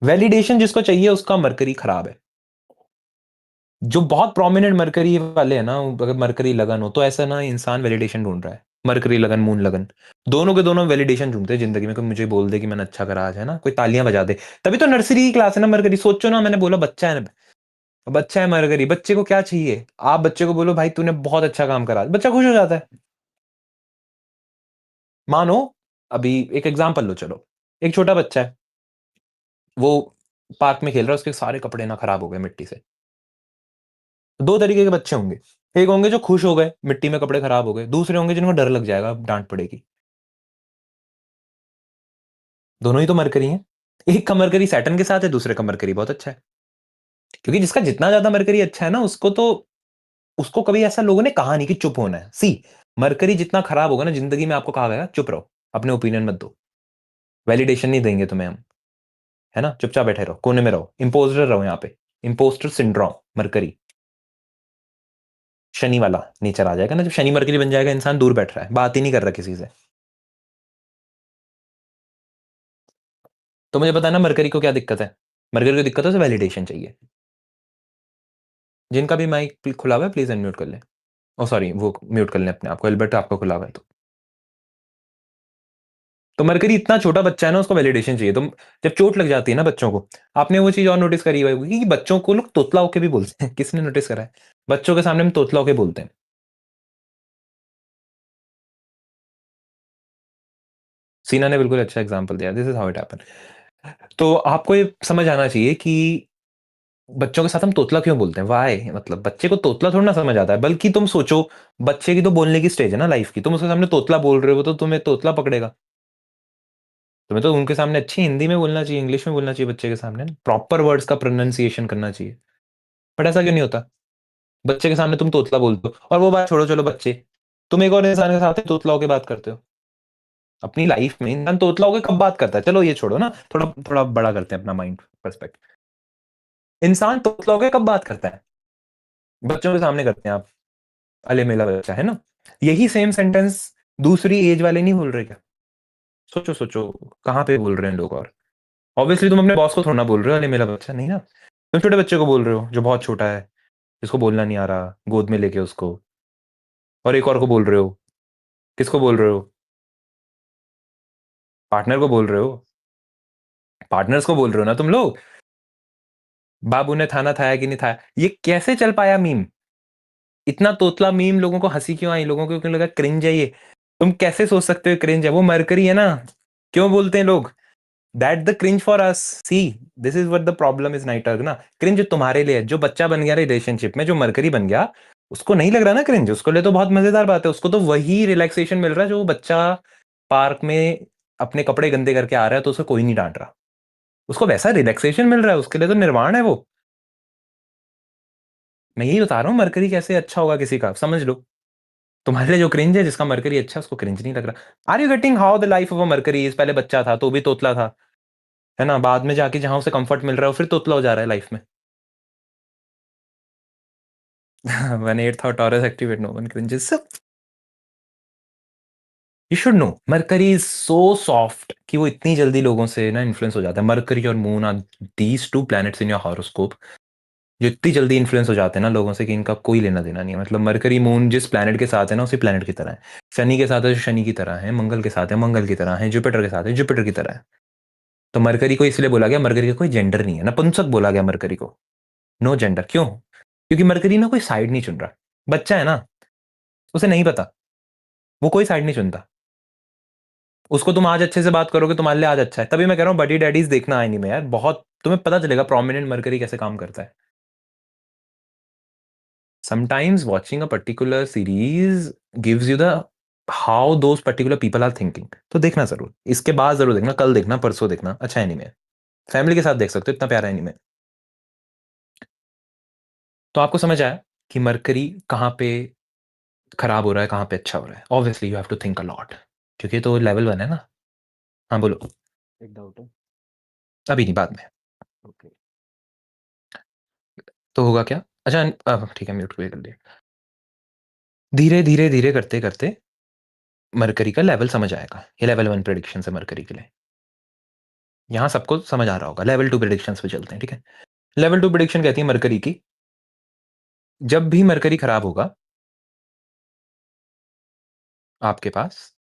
वैलिडेशन जिसको चाहिए उसका मरकरी खराब है। जो बहुत प्रोमिनेंट मरकरी वाले हैं ना, अगर मरकरी लगन हो तो ऐसा ना इंसान वैलिडेशन ढूंढ रहा है। मरकरी लगन, मून लगन, दोनों के दोनों वैलिडेशन ढूंढते हैं जिंदगी में। कोई मुझे बोल दे कि मैंने अच्छा करा आज, है ना, कोई तालियां बजा दे। तभी तो नर्सरी की क्लास है ना मरकरी। सोचो ना, मैंने बोला बच्चा है ना, बच्चा है मरकरी, बच्चे को क्या चाहिए? आप बच्चे को बोलो भाई तूने बहुत अच्छा काम करा, बच्चा खुश हो जाता है। मानो अभी एक एग्जांपल लो, चलो, एक छोटा बच्चा है, वो पार्क में खेल रहा है, उसके सारे कपड़े ना खराब हो गए मिट्टी से। दो तरीके के बच्चे होंगे। एक होंगे जो खुश हो गए मिट्टी में कपड़े खराब हो गए, दूसरे होंगे जिनको डर लग जाएगा डांट पड़ेगी। दोनों ही तो मरकरी हैं। एक का मरकरी सैटर्न के साथ है, दूसरे का मरकरी बहुत अच्छा है। क्योंकि जिसका जितना ज्यादा मरकरी अच्छा है ना, उसको कभी ऐसा लोगों ने कहा नहीं कि चुप होना है। सी, मरकरी जितना खराब होगा ना जिंदगी में, आपको कहा गया चुप रहो, अपने ओपिनियन मत दो, वैलिडेशन नहीं देंगे तुम्हें हम, है ना, चुपचाप बैठे रहो, कोने में रहो, इंपोस्टर रहो यहाँ पे। Impostor syndrome, mercury. शनि वाला नेचर आ जाएगा ना, जब शनि मरकरी बन जाएगा, इंसान दूर बैठ रहा है, बात ही नहीं कर रहा किसी से। तो मुझे बताना मरकरी को क्या दिक्कत है? मरकरी को दिक्कत है, उसे वैलिडेशन चाहिए। जिनका भी माइक खुला हुआ है प्लीज अनम्यूट कर ले। ओ सॉरी, वो म्यूट कर ले अपने आप को, एल्बर्ट आपका खुला हुआ है तो मरकरी इतना छोटा बच्चा है ना, उसको वैलिडेशन चाहिए। तो जब चोट लग जाती है ना बच्चों को, आपने वो चीज और नोटिस करी होगी कि बच्चों को लोग तोतला होके भी बोलते हैं। किसने नोटिस करा है? बच्चों के सामने हम तोतला होके बोलते हैं। सीना ने बिल्कुल अच्छा एग्जांपल दिया, this is how it happen. तो आपको ये समझ आना चाहिए कि बच्चों के साथ हम तोतला क्यों बोलते हैं, वाई, मतलब बच्चे को तोतला थोड़ा ना समझ आता है। बल्कि तुम सोचो, बच्चे की तो बोलने की स्टेज है ना लाइफ की, तुम उसके सामने तोतला बोल रहे हो तो तुम्हें तोतला पकड़ेगा। तुम्हें तो उनके सामने अच्छी हिंदी में बोलना चाहिए, इंग्लिश में बोलना चाहिए, बच्चे के सामने प्रॉपर वर्ड्स का प्रोनाउंसिएशन करना चाहिए। बट ऐसा क्यों नहीं होता? बच्चे के सामने तुम तोतला बोलते हो। और वो बात छोड़ो, चलो बच्चे, तुम एक और इंसान के साथ तोतला होके बात करते हो। अपनी लाइफ में इंसान तोतला होके कब बात करता है? चलो ये छोड़ो ना, थोड़ा थोड़ा बड़ा करते हैं अपना माइंड पर्सपेक्ट। इंसान तोतला होके कब बात करता है? बच्चों के सामने करते हैं आप। अले मेला बच्चा है ना। यही सेम सेंटेंस दूसरी एज वाले नहीं बोल रहे क्या? सोचो सोचो, कहाँ पे बोल रहे हैं लोग? और ऑब्वियसली तुम अपने बॉस को थोड़ा ना बोल रहे हो अले मेरा बच्चा, नहीं ना। तुम छोटे बच्चे को बोल रहे हो जो बहुत छोटा है, जिसको बोलना नहीं आ रहा, गोद में लेके उसको। और एक और को बोल रहे हो। किसको बोल रहे हो? पार्टनर को बोल रहे हो। पार्टनर्स को बोल रहे हो ना तुम लोग। बाबू ने खाना खाया कि नहीं खाया, ये कैसे चल पाया मीम? इतना तोतला मीम, लोगों को हंसी क्यों आई, लोगों को क्यों लगा क्रिंज है ये? तुम कैसे सोच सकते हो क्रिंज है? वो मरकरी है ना। क्यों बोलते हैं लोग that the cringe for us? See, this is what the problem is night ना। क्रिंज तुम्हारे लिए है, जो बच्चा बन गया रिलेशनशिप में, जो मरकरी बन गया, उसको नहीं लग रहा ना क्रिंज। उसको लिए तो बहुत मजेदार बात है, उसको तो वही रिलैक्सेशन मिल रहा है जो वो बच्चा पार्क में अपने कपड़े गंदे करके आ रहा है तो उसे कोई नहीं डांट रहा। उसको वैसा रिलैक्सेशन मिल रहा है, उसके लिए तो निर्वाण है वो। मैं यही बता रहा हूँ मरकरी कैसे अच्छा होगा किसी का, समझ लो। तुम्हारे लिए जो क्रिंज है, जिसका मरकरी अच्छा है, उसको क्रिंज नहीं लग रहा। Are you getting how the life of a Mercury is? पहले बच्चा था तो भी तोतला था, है ना, बाद में जाके जहां उसे कंफर्ट मिल रहा है फिर तोतला हो जा रहा है लाइफ में। When 8th or Taurus activate, no one cringes. You should know mercury is so soft कि वो इतनी जल्दी लोगों से ना इन्फ्लुएंस हो जाता है। मरकरी और moon are these two planets in your horoscope जो इतनी जल्दी इन्फ्लुएंस हो जाते हैं ना लोगों से कि इनका कोई लेना देना नहीं है। मतलब मरकरी मून जिस प्लैनेट के साथ है ना उसी प्लैनेट की तरह है। शनि के साथ है तो शनि की तरह है, मंगल के साथ है मंगल की तरह है, जुपिटर के साथ है जुपिटर की तरह है। तो मरकरी को इसलिए बोला गया, मरकरी का कोई जेंडर नहीं है, नपुंसक बोला गया मरकरी को, नो जेंडर। क्यों? क्योंकि मरकरी ना कोई साइड नहीं चुन रहा। बच्चा है ना, उसे नहीं पता, वो कोई साइड नहीं चुनता। उसको तुम आज अच्छे से बात करोगे तुम्हारे लिए आज अच्छा है। तभी मैं कह रहा हूँ बडी डैडीज देखना आएंगे में यार, बहुत तुम्हें पता चलेगा प्रोमिनेंट मरकरी कैसे काम करता है। Sometimes watching a particular series gives you the how those particular people are thinking. तो देखना जरूर, इसके बाद जरूर देखना, कल देखना, परसों देखना, अच्छा एनीमे है, फैमिली के साथ देख सकते हो, इतना प्यारा एनीमे। तो आपको समझ आया कि मरकरी कहाँ पे खराब हो रहा है, कहाँ पे अच्छा हो रहा है। Obviously you have to think a lot, क्योंकि तो लेवल 1 है ना। हाँ बोलो। एक डाउट है। अभी नहीं, बाद में। ओके। तो होगा क्या? अच्छा अब ठीक है, म्यूट को कर दिया। धीरे धीरे धीरे करते करते मरकरी का लेवल समझ आएगा। ये लेवल 1 प्रेडिक्शन है मरकरी के लिए। यहाँ सबको समझ आ रहा होगा। लेवल 2 प्रेडिक्शन पे चलते हैं, ठीक है। लेवल 2 प्रेडिक्शन कहती है मरकरी की, जब भी मरकरी खराब होगा आपके पास,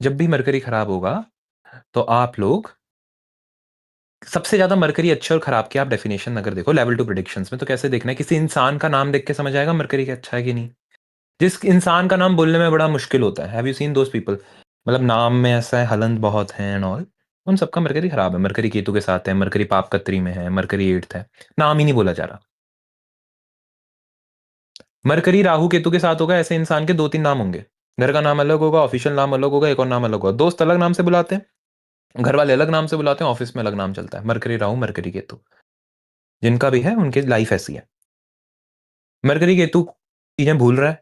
जब भी मरकरी खराब होगा तो आप लोग सबसे ज्यादा मरकरी अच्छे और खराब की आप डेफिनेशन अगर देखो लेवल 2 प्रेडिक्शंस में, तो कैसे देखना है? किसी इंसान का नाम देख के समझ आएगा मरकरी का अच्छा है कि नहीं। जिस इंसान का नाम बोलने में बड़ा मुश्किल होता है, have you seen those people, मतलब नाम में ऐसा है हलंत बहुत है एंड ऑल, उन सबका मरकरी खराब है। मरकरी केतु के साथ है, मरकरी पापकत्री में है, मरकरी 8th है, नाम ही नहीं बोला जा रहा। मरकरी राहु केतु के साथ होगा, ऐसे इंसान के 2-3 नाम होंगे। घर का नाम अलग होगा, ऑफिशियल नाम अलग होगा, एक और नाम अलग होगा, दोस्त अलग नाम से बुलाते हैं, घर वाले अलग नाम से बुलाते हैं, ऑफिस में अलग नाम चलता है। मरकरी राहु मरकरी केतु जिनका भी है उनकी लाइफ ऐसी है। मरकरी केतु चीजें भूल रहा है,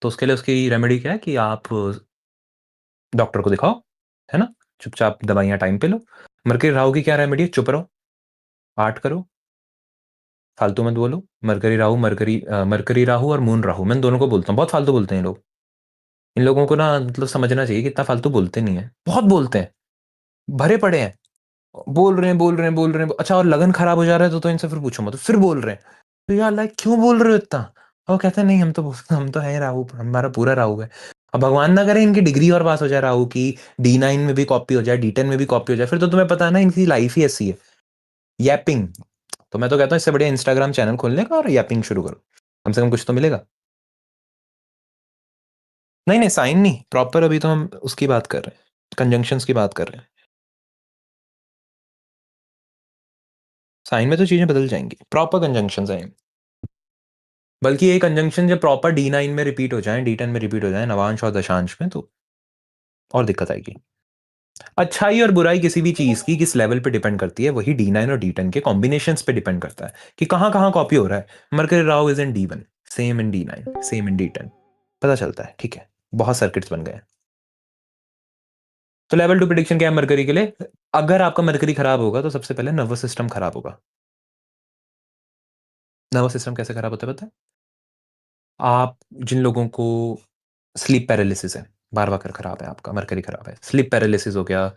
तो उसके लिए उसकी रेमेडी क्या है कि आप डॉक्टर को दिखाओ, है ना, चुपचाप दवाइयां टाइम पे लो। मरकरी राहु की क्या रेमेडी है? चुप रहो, आर्ट करो, फालतू मत बोलो। मरकरी राहु मरकरी राहु और मून राहु, मैं इन दोनों को बोलता हूँ, बहुत फालतू बोलते हैं ये लोग। इन लोगों को ना मतलब समझना चाहिए कि इतना फालतू बोलते नहीं है, बहुत बोलते हैं, भरे पड़े हैं, बोल रहे हैं बोल रहे हैं बोल रहे हैं। अच्छा, और लगन खराब हो जा रहा है तो इनसे फिर पूछो मत, फिर बोल रहे हैं। तो यार लाइक क्यों बोल रहे हो इतना? और वो कहते हैं नहीं हम तो है राहु, हमारा पूरा राहु है। अब भगवान ना करे इनकी डिग्री और पास हो जाए राहु की, D9 में भी कॉपी हो जाए, D10 में भी कॉपी हो जाए, फिर तो तुम्हें पता है ना इनकी लाइफ ही ऐसी है, यैपिंग। तो मैं तो कहता हूँ इससे बढ़िया इंस्टाग्राम चैनल खोलने का और यैपिंग शुरू करो, कम से कम कुछ तो मिलेगा। नहीं नहीं, साइन नहीं प्रॉपर, अभी तो हम उसकी बात कर रहे हैं, कंजंक्शंस की बात कर रहे हैं। साइन में तो चीजें बदल जाएंगी, प्रॉपर कंजंक्शन आएंगे। बल्कि ये कंजंक्शन जब प्रॉपर D9 में रिपीट हो जाए, D10 में रिपीट हो जाए, नवांश और दशांश में, तो और दिक्कत आएगी। अच्छाई और बुराई किसी भी चीज की किस लेवल पे डिपेंड करती है, वही D9 और D10 के कॉम्बिनेशन पे डिपेंड करता है कि कहां कहां कॉपी हो रहा है। Mercury Rahu is in D1, same in D9, same in D10, पता चलता है, ठीक है, बहुत सर्किट्स बन गए हैं। तो लेवल 2 प्रिडिक्शन क्या है मरकरी के लिए? अगर आपका मरकरी खराब होगा तो सबसे पहले नर्वस सिस्टम खराब होगा। नर्वस सिस्टम कैसे खराब होता है पता है? आप जिन लोगों को स्लीप पैरालिसिस है, बार बार खराब है, आपका मरकरी खराब है, स्लीप पैरालिसिस हो गया,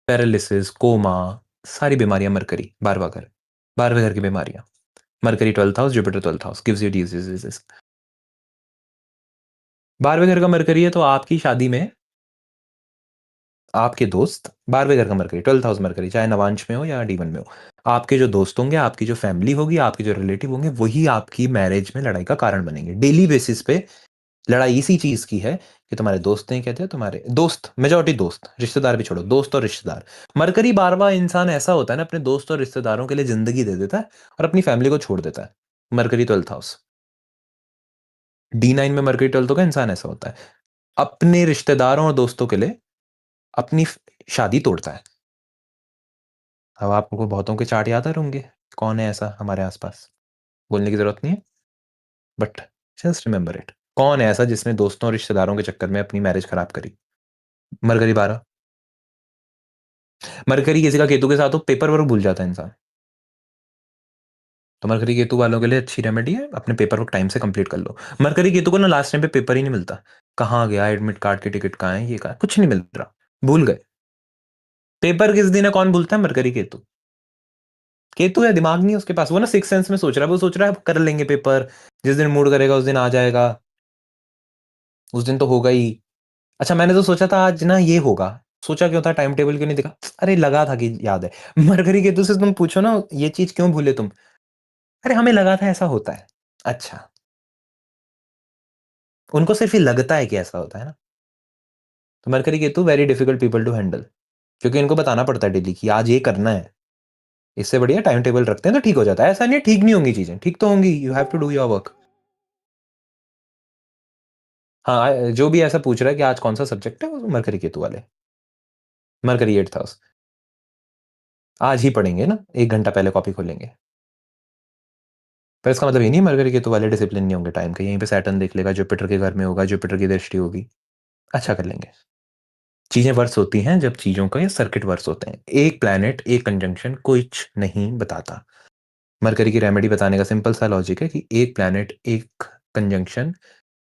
पैरालिसिस, कोमा, सारी बीमारियां मरकरी, बारहवें घर की बीमारियां। Mercury 12th house, Jupiter 12th house gives you diseases. 12वें घर का मरकरी है तो आपकी शादी में आपके दोस्त, 12वें घर का मरकरी, 12th हाउस मरकरी, चाहे नवांश में हो या D1 में हो, आपके जो दोस्त होंगे, आपकी जो फैमिली होगी, आपके जो रिलेटिव होंगे, वही आपकी मैरिज में लड़ाई का कारण बनेंगे। डेली बेसिस पे लड़ाई इसी चीज की है कि तुम्हारे दोस्त नहीं कहते, तुम्हारे दोस्त, मेजोरिटी दोस्त, रिश्तेदार भी छोड़ो, दोस्त और रिश्तेदार। मरकरी 12वां इंसान ऐसा होता है ना, अपने दोस्त और रिश्तेदारों के लिए जिंदगी दे देता है और अपनी फैमिली को छोड़ देता है। मरकरी 12th हाउस, D9 में मरकरी 12th का इंसान ऐसा होता है, अपने रिश्तेदारों और दोस्तों के लिए अपनी शादी तोड़ता है। अब आपको बहुतों के चार्ट याद आ रहे होंगे, कौन है ऐसा हमारे आसपास, बोलने की जरूरत नहीं है, बट जस्ट रिमेंबर इट। कौन है ऐसा जिसने दोस्तों और रिश्तेदारों के चक्कर में अपनी मैरिज खराब करी? मरकरी 12। मरकरी किसी का केतु के साथ हो, पेपर वर्क भूल जाता है इंसान। तो मरकरी केतु वालों के लिए अच्छी रेमेडी है, अपने पेपर वर्क टाइम से कंप्लीट कर लो। मरकरी केतु को ना लास्ट टाइम पे पेपर ही नहीं मिलता, कहाँ गया एडमिट कार्ड की टिकट, कहाँ है ये, कहाँ कुछ नहीं मिल रहा, भूल गए। पेपर किस दिन है कौन भूलता है? मरकरी केतु। केतु है, दिमाग नहीं है उसके पास, वो ना सिक्स सेंस में सोच रहा है, वो सोच रहा है कर लेंगे पेपर, जिस दिन मूड करेगा उस दिन आ जाएगा, उस दिन तो होगा ही। अच्छा मैंने तो सोचा था आज ना ये होगा, सोचा क्यों था, टाइम टेबल क्यों नहीं देखा, अरे लगा था कि याद है। मरकरी केतु से तुम पूछो ना ये चीज क्यों भूले तुम, अरे हमें लगा था ऐसा होता है। अच्छा, उनको सिर्फ ये लगता है कि ऐसा होता है ना। तो Mercury Ketu very difficult people to handle, क्योंकि इनको बताना पड़ता है डेली कि आज ये करना है। इससे बढ़िया टाइम टेबल रखते हैं तो ठीक हो जाता है। ऐसा नहीं है ठीक नहीं होंगी चीजें, ठीक तो होंगी, you have to do your work. हाँ, जो भी ऐसा पूछ रहा है कि आज कौन सा सब्जेक्ट है, वो मरकरी केतु वाले, मरकरी 8th हाउस, आज ही पढ़ेंगे ना, 1 घंटा पहले कॉपी खोलेंगे। पर इसका मतलब ये नहीं मरकरी केतु वाले डिसिप्लिन नहीं होंगे टाइम के, यहीं पे सैटर्न देख लेगा, जुपिटर के घर में होगा, जुपिटर की दृष्टि होगी, अच्छा कर लेंगे। चीजें वर्स होती हैं जब चीजों का ये सर्किट वर्स होते हैं, एक प्लैनेट एक कंजंक्शन कुछ नहीं बताता। मरकरी की रेमेडी बताने का सिंपल सा लॉजिक है कि एक प्लैनेट एक कंजंक्शन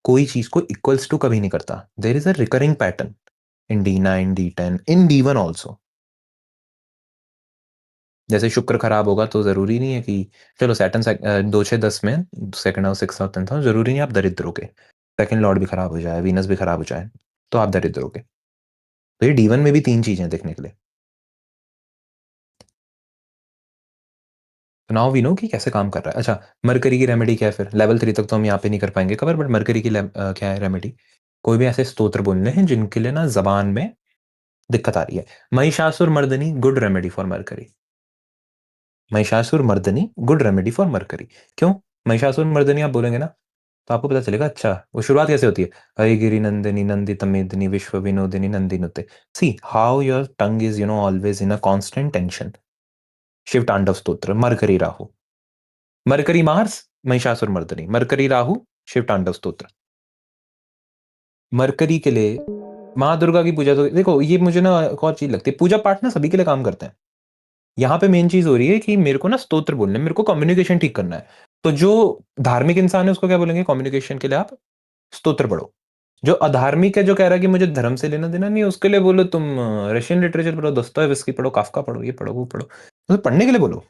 कोई चीज को इक्वल्स टू कभी नहीं करता, there is a recurring pattern in D9 D10 in D1 also. जैसे शुक्र खराब होगा तो जरूरी नहीं है कि चलो सैटर्न 2 6 10 में second house 6th house 10th house, जरूरी नहीं आप दरिद्र हो के, सेकंड लॉर्ड भी खराब हो जाए, वीनस भी खराब हो जाए तो आप दरिद्र हो के। तो ये D1 में भी 3 चीजें देखने के लिए। तो नाउ वी नो कि कैसे काम कर रहा है। अच्छा मरकरी की रेमेडी क्या है फिर, लेवल 3 तक तो हम यहाँ पे नहीं कर पाएंगे कवर, बट मरकरी की क्या है रेमेडी, कोई भी ऐसे स्तोत्र बोलने हैं जिनके लिए ना जबान में दिक्कत आ रही है। Mahishasur Mardani good remedy for Mercury, Mahishasur Mardani good remedy for Mercury. क्यों? महिषासुर मर्दनी आप बोलेंगे ना तो आपको पता चलेगा। अच्छा वो शुरुआत कैसे होती है, हरि गिरि नंदिनी नंदित मेदिनी विश्व विनोदिनी नंदिनुते। See how your tongue is always in a constant tension. Shiva Tandava Stotra, Mercury Rahu, Mercury Mars, Mahishasura Mardini, Mercury Rahu, Shiva Tandava Stotra. Mercury के लिए माँ दुर्गा की पूजा, तो देखो ये मुझे ना एक और चीज लगती है, पूजा पाठ ना सभी के लिए काम करते हैं। यहाँ पे मेन चीज हो रही है कि मेरे को ना स्तोत्र बोलने, मेरे को कम्युनिकेशन ठीक करना है। तो जो धार्मिक इंसान है उसको क्या बोलेंगे, कम्युनिकेशन के लिए आप स्तोत्र पढ़ो। जो अधार्मिक है, जो कह रहा है कि मुझे धर्म से लेना देना नहीं है, उसके लिए बोलो तुम रशियन लिटरेचर पढ़ो, दोस्तोयेवस्की पढ़ो, काफका पढ़ो, ये पढ़ो वो पढ़ो, तो पढ़ने के लिए बोलो।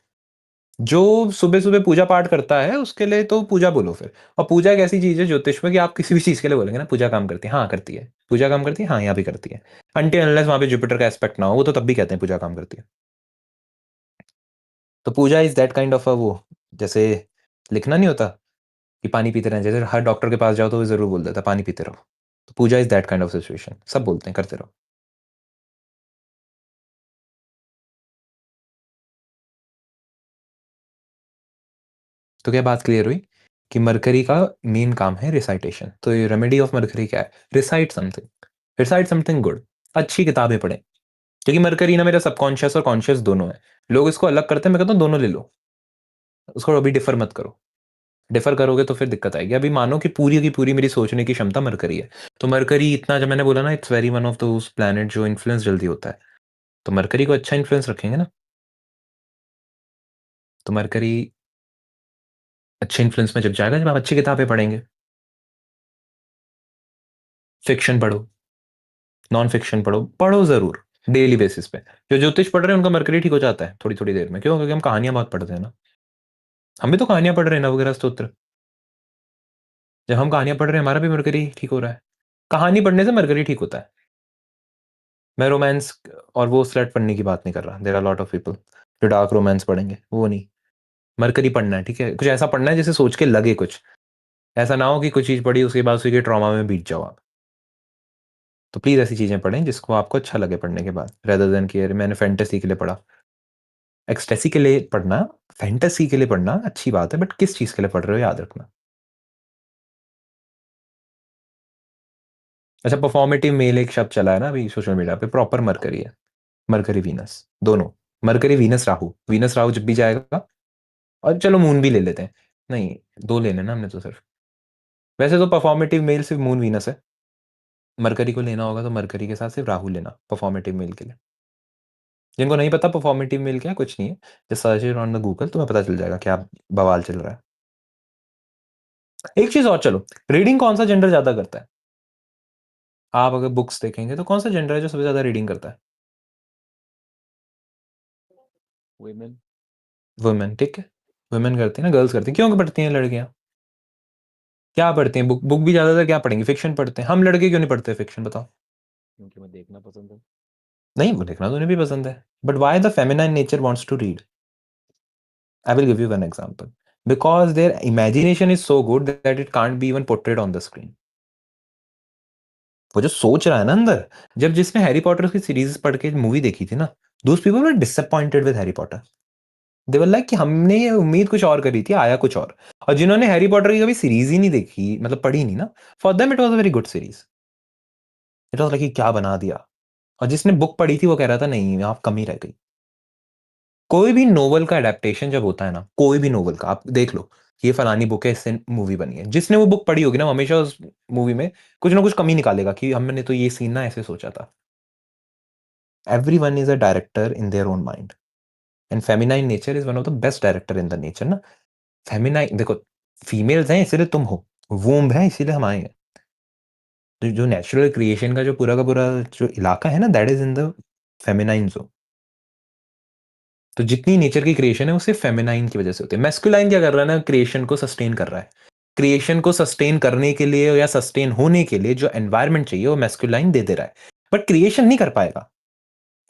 जो सुबह सुबह पूजा पाठ करता है उसके लिए तो पूजा बोलो फिर। और पूजा एक ऐसी चीज है ज्योतिष में कि आप किसी भी चीज के लिए बोलेंगे ना पूजा काम करती है, हाँ करती है, पूजा काम करती है, हाँ यहाँ भी करती है, अनटिल अनलेस वहां पे जुपिटर का एस्पेक्ट ना हो, वो तो तब भी कहते हैं पूजा काम करती है। तो puja is that kind of a वो, जैसे लिखना नहीं होता कि पानी पीते रहें, जैसे हर डॉक्टर के पास जाओ तो वो जरूर बोल देता पानी पीते रहो। तो puja is that kind of situation, सब बोलते हैं करते रहो। तो क्या बात क्लियर हुई कि मरकरी का मेन काम है रिसाइटेशन। तो ये रेमेडी ऑफ मरकरी क्या है, recite something, recite something good, अच्छी किताबें पढ़ें। क्योंकि मरकरी ना मेरा सबकॉन्शियस और कॉन्शियस दोनों है, लोग इसको अलग करते हैं, मैं कहता हूँ दोनों ले लो, उसको अभी डिफर मत करो। डिफर करोगे तो फिर दिक्कत आएगी। अभी मानो कि पूरी की पूरी मेरी सोचने की क्षमता मरकरी है, तो मरकरी इतना, जब मैंने बोला ना it's very one of those planet जो इन्फ्लुएंस जल्दी होता है, तो मरकरी को अच्छा इन्फ्लुएंस रखेंगे ना। तो मरकरी अच्छे इन्फ्लुएंस में जब जाएगा जब आप अच्छी किताबें पढ़ेंगे। फिक्शन पढ़ो, नॉन फिक्शन पढ़ो, पढ़ो जरूर डेली बेसिस पे। जो ज्योतिष पढ़ रहे हैं उनका मरकरी ठीक हो जाता है थोड़ी थोड़ी देर में, क्यों? क्योंकि हम कहानियां बहुत पढ़ते हैं ना, हम भी तो कहानियां पढ़ रहे हैं नवग्रह स्तोत्र, जब हम कहानियां पढ़ रहे हैं हमारा भी मरकरी ठीक हो रहा है। कहानी पढ़ने से मरकरी ठीक होता है। मैं रोमांस और वो स्लट पढ़ने की बात नहीं कर रहा, there are lot of people जो डार्क रोमांस पढ़ेंगे, वो नहीं। मरकरी पढ़ना है, ठीक है, कुछ ऐसा पढ़ना है जिसे सोच के लगे कुछ, ऐसा ना हो कि कुछ चीज पढ़ी उसके बाद उसी के ट्रॉमा में बीत जाओ आप। तो प्लीज ऐसी चीजें पढ़ें जिसको आपको अच्छा लगे पढ़ने के बाद, रेदर देन कि अरे मैंने फैंटेसी के लिए पढ़ा। एक्सटेसी के लिए पढ़ना, फैंटेसी के लिए पढ़ना अच्छी बात है, बट किस चीज के लिए पढ़ रहे हो याद रखना। अच्छा परफॉर्मेटिव मेल एक शब्द चला है ना अभी सोशल मीडिया पे, प्रॉपर मरकरी है, मरकरी वीनस दोनों, mercury Venus Rahu, Venus Rahu जब भी जाएगा, और चलो मून भी ले लेते हैं, नहीं दो लेने ना हमने तो सिर्फ, वैसे तो परफॉर्मेटिव मेल सिर्फ मून वीनस है, मरकरी को लेना होगा तो मरकरी के साथ सिर्फ राहु लेना परफॉर्मेटिव मेल के लिए। जिनको नहीं पता परफॉर्मेटिव मेल क्या है, कुछ नहीं है, just search it on the Google, तुम्हें पता चल जाएगा क्या बवाल चल रहा है। एक चीज और, चलो रीडिंग कौन सा जेंडर ज्यादा करता है? आप अगर बुक्स देखेंगे तो कौन सा जेंडर है जो सबसे ज्यादा रीडिंग करता है? वुमेन। वुमेन, ठीक है, वुमेन करती है ना, गर्ल्स करती हैं। क्यों पढ़ती हैं लड़कियां? क्या पढ़ती हैं? बुक बुक भी ज्यादातर क्या पढ़ेंगी? फिक्शन पढ़ते हैं। हम लड़के क्यों नहीं पढ़ते फिक्शन, बताओ? क्योंकि मैं देखना पसंद है। नहीं, वो देखना तो उन्हें भी पसंद है, but why the feminine nature wants to read? I will give you one example. Because their imagination is so good that it can't be even portrayed on the screen. वो जो सोच रहा है ना अंदर, जब जिसने हैरी पॉटर की सीरीज पढ़ के मूवी देखी थी ना, those people were disappointed with Harry Potter. They were like कि हमने ये उम्मीद कुछ और करी थी, आया कुछ और जिन्होंने हैरी पॉटर की कभी सीरीज ही नहीं देखी, मतलब पढ़ी नहीं ना, for them it was a very good series. It was like क्या बना दिया। और जिसने बुक पढ़ी थी वो कह रहा था नहीं, आप कमी रह गई। कोई भी नोवेल का अडेप्टेशन जब होता है ना, कोई भी नोवेल का, आप देख लो ये फलानी बुक है, इससे मूवी बनी है, जिसने वो बुक पढ़ी होगी ना, वो हमेशा उस मूवी में कुछ ना कुछ कमी निकालेगा कि हमने तो ये सीन ना ऐसे सोचा था। Everyone is a director in their own mind, and feminine nature is one of the best director in the nature ना। फेमिनाइन देखो, फीमेल्स हैं इसीलिए तुम हो, वूम्ब है इसीलिए हम आए हैं। तो जो नेचुरल क्रिएशन का पूरा जो इलाका है ना, that is in the feminine zone. तो जितनी नेचर की क्रिएशन है वो सिर्फ फेमिनाइन की वजह से होती है। मैस्कुलाइन क्या कर रहा है ना, क्रिएशन को सस्टेन कर रहा है। क्रिएशन को सस्टेन करने के लिए या सस्टेन होने के लिए जो एनवायरनमेंट चाहिए वो मैस्कुलाइन दे दे रहा है, बट क्रिएशन नहीं कर पाएगा।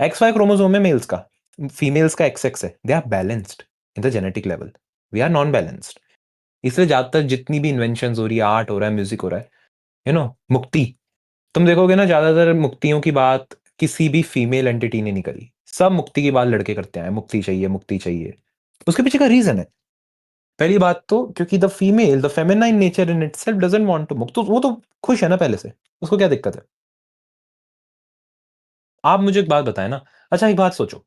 एक्स वाई क्रोमोसोम है मेल्स का, फीमेल्स का एक्स एक्स है, they are balanced in the genetic level, we are non balanced. इसलिए ज्यादातर जितनी भी इन्वेंशन हो रही है, आर्ट हो रहा है, म्यूजिक हो रहा है, मुक्ति, तुम देखोगे ना ज्यादातर मुक्तियों की बात किसी भी फीमेल एंटिटी ने नहीं करी। सब मुक्ति की बात लड़के करते हैं, मुक्ति चाहिए मुक्ति चाहिए। उसके पीछे का रीजन है, पहली बात तो क्योंकि the feminine nature in itself doesn't want to मुक्त, तो वो तो खुश है ना पहले से, उसको क्या दिक्कत है? आप मुझे एक बात बताएं ना, अच्छा एक बात सोचो,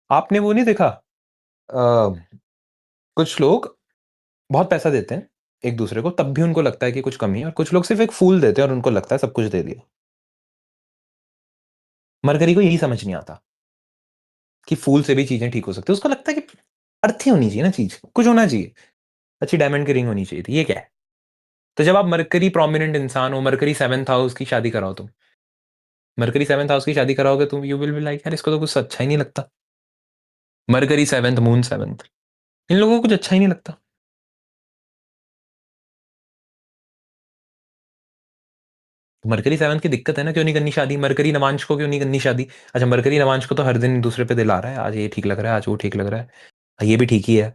आपने वो नहीं देखा, कुछ लोग बहुत पैसा देते हैं एक दूसरे को, तब भी उनको लगता है कि कुछ कमी है, और कुछ लोग सिर्फ एक फूल देते हैं और उनको लगता है सब कुछ दे दिया। मरकरी को यही समझ नहीं आता कि फूल से भी चीजें ठीक हो सकती है। उसको लगता है कि अर्थी होनी चाहिए ना, चीज कुछ होना चाहिए, अच्छी डायमंड की रिंग होनी चाहिए थी, ये क्या है? तो जब आप मरकरी प्रोमिनेंट इंसान हो, मरकरी सेवंथ हाउस की शादी कराओ तुम, मरकरी सेवंथ हाउस की शादी कराओगे तुम, यू विल बी लाइक यार इसको तो कुछ अच्छा ही नहीं लगता। मरकरी सेवंथ, मून सेवंथ, इन लोगों को कुछ अच्छा ही नहीं लगता। तो मरकरी सेवंथ की दिक्कत है ना, क्यों नहीं करनी शादी? मरकरी नवांश को क्यों नहीं करनी शादी? अच्छा मरकरी नवांश को तो हर दिन दूसरे पे दिल आ रहा है, आज ये ठीक लग रहा है, आज वो ठीक लग रहा है, ये भी ठीक ही है।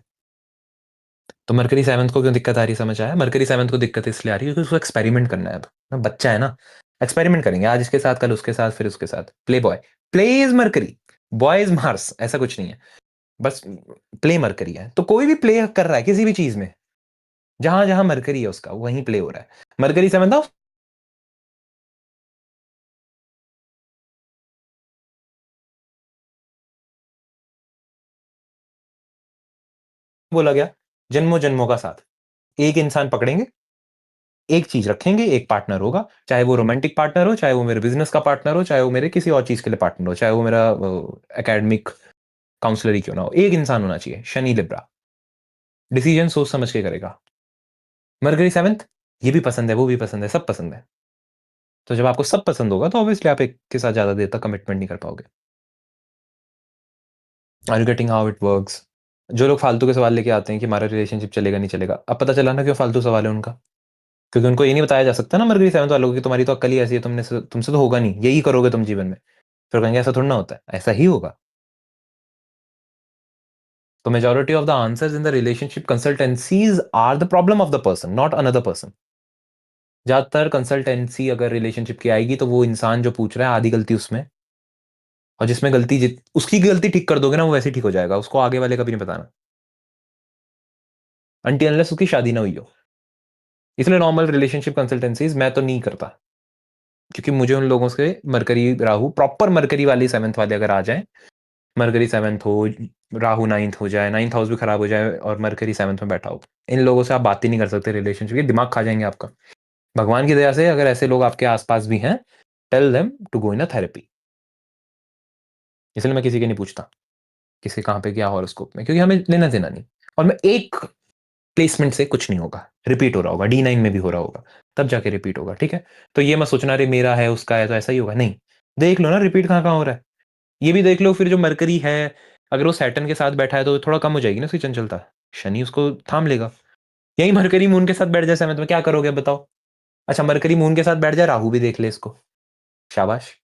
तो मरकरी सेवंथ को क्यों दिक्कत आ रही है, समझ आया? मरकरी सेवंथ को दिक्कत इसलिए आ रही है क्योंकि उसको एक्सपेरिमेंट करना है। अब ना बच्चा है ना, एक्सपेरिमेंट करेंगे, आज इसके साथ, कल उसके साथ, फिर उसके साथ। Play boy, play is mercury, boy is Mars, ऐसा कुछ नहीं है, बस प्ले मरकरी है। तो कोई भी प्ले कर रहा है किसी भी चीज में, जहां जहां मरकरी है उसका वहीं प्ले हो रहा है। मरकरी सेवंथ हाउस बोला गया, जन्मों जन्मों का साथ, एक इंसान पकड़ेंगे, एक चीज रखेंगे, एक पार्टनर होगा, चाहे वो रोमांटिक पार्टनर हो, चाहे वो मेरे बिजनेस का पार्टनर हो, चाहे वो मेरे किसी और चीज के लिए पार्टनर हो, चाहे वो मेरा एकेडमिक काउंसलर ही क्यों ना हो, एक इंसान होना चाहिए, शनि लिब्रा, डिसीजन सोच समझ के करेगा। मरकरी सेवंथ, ये भी पसंद है, वो भी पसंद है, सब पसंद है। तो जब आपको सब पसंद होगा तो ऑब्वियसली आप एक के साथ ज्यादा देर तक कमिटमेंट नहीं कर पाओगे। Are you getting how it works? जो लोग फालतू के सवाल लेके आते हैं कि हमारा रिलेशनशिप चलेगा नहीं चलेगा, अब पता चला ना क्यों फालतू सवाल है उनका। क्योंकि उनको ये नहीं बताया जा सकता ना मरकरी सेवंथ वालों को कि तुम्हारी तो अक्ल ही ऐसी है, तुमसे तो होगा नहीं, यही करोगे तुम जीवन में। फिर कहेंगे ऐसा थोड़ा ना होता है, ऐसा ही होगा। तो majority of the answers in the relationship consultancies are the problem of the person, not another person. ज्यादातर कंसल्टेंसी अगर रिलेशनशिप की आएगी तो वो इंसान जो पूछ रहा है आधी गलती उसमें, और जिसमें गलती उसकी गलती ठीक कर दोगे ना, वो वैसे ही ठीक हो जाएगा, उसको आगे वाले का भी नहीं बताना, अनटिल अनलेस उसकी शादी ना हुई हो। इसलिए नॉर्मल रिलेशनशिप कंसल्टेंसीज मैं तो नहीं करता, क्योंकि मुझे उन लोगों से मरकरी राहु प्रॉपर मरकरी वाली सेवंथ वाले अगर आ जाए, मरकरी सेवंथ हो, राहु नाइन्थ हो जाए, नाइन्थ हाउस भी खराब हो जाए और मरकरी सेवंथ में बैठा हो, इन लोगों से आप बात ही नहीं कर सकते रिलेशनशिप की, दिमाग खा जाएंगे आपका। भगवान की दया से अगर ऐसे लोग आपके आसपास भी हैं, tell them to go in a therapy. इसलिए मैं किसी के नहीं पूछता, किसी कहाँ पे क्या हॉरोस्कोप में, क्योंकि हमें लेना देना नहीं। और मैं एक प्लेसमेंट से कुछ नहीं होगा, रिपीट हो रहा होगा, D9 में भी हो रहा होगा, तब जाके रिपीट होगा, ठीक है? तो ये मत सोचना अरे मेरा है, उसका है, तो ऐसा ही होगा, नहीं। देख लो ना रिपीट कहाँ-कहाँ हो रहा है। ये भी देख लो फिर जो मरकरी है, अगर वो सैटर्न के साथ बैठा है तो थोड़ा कम हो जाएगी ना उसकी चंचलता, शनि उसको थाम लेगा। यही मरकरी मून के साथ बैठ जाए 7th में, क्या करोगे बताओ? अच्छा मरकरी मून के साथ बैठ जाए, राहु भी देख ले इसको, शाबाश।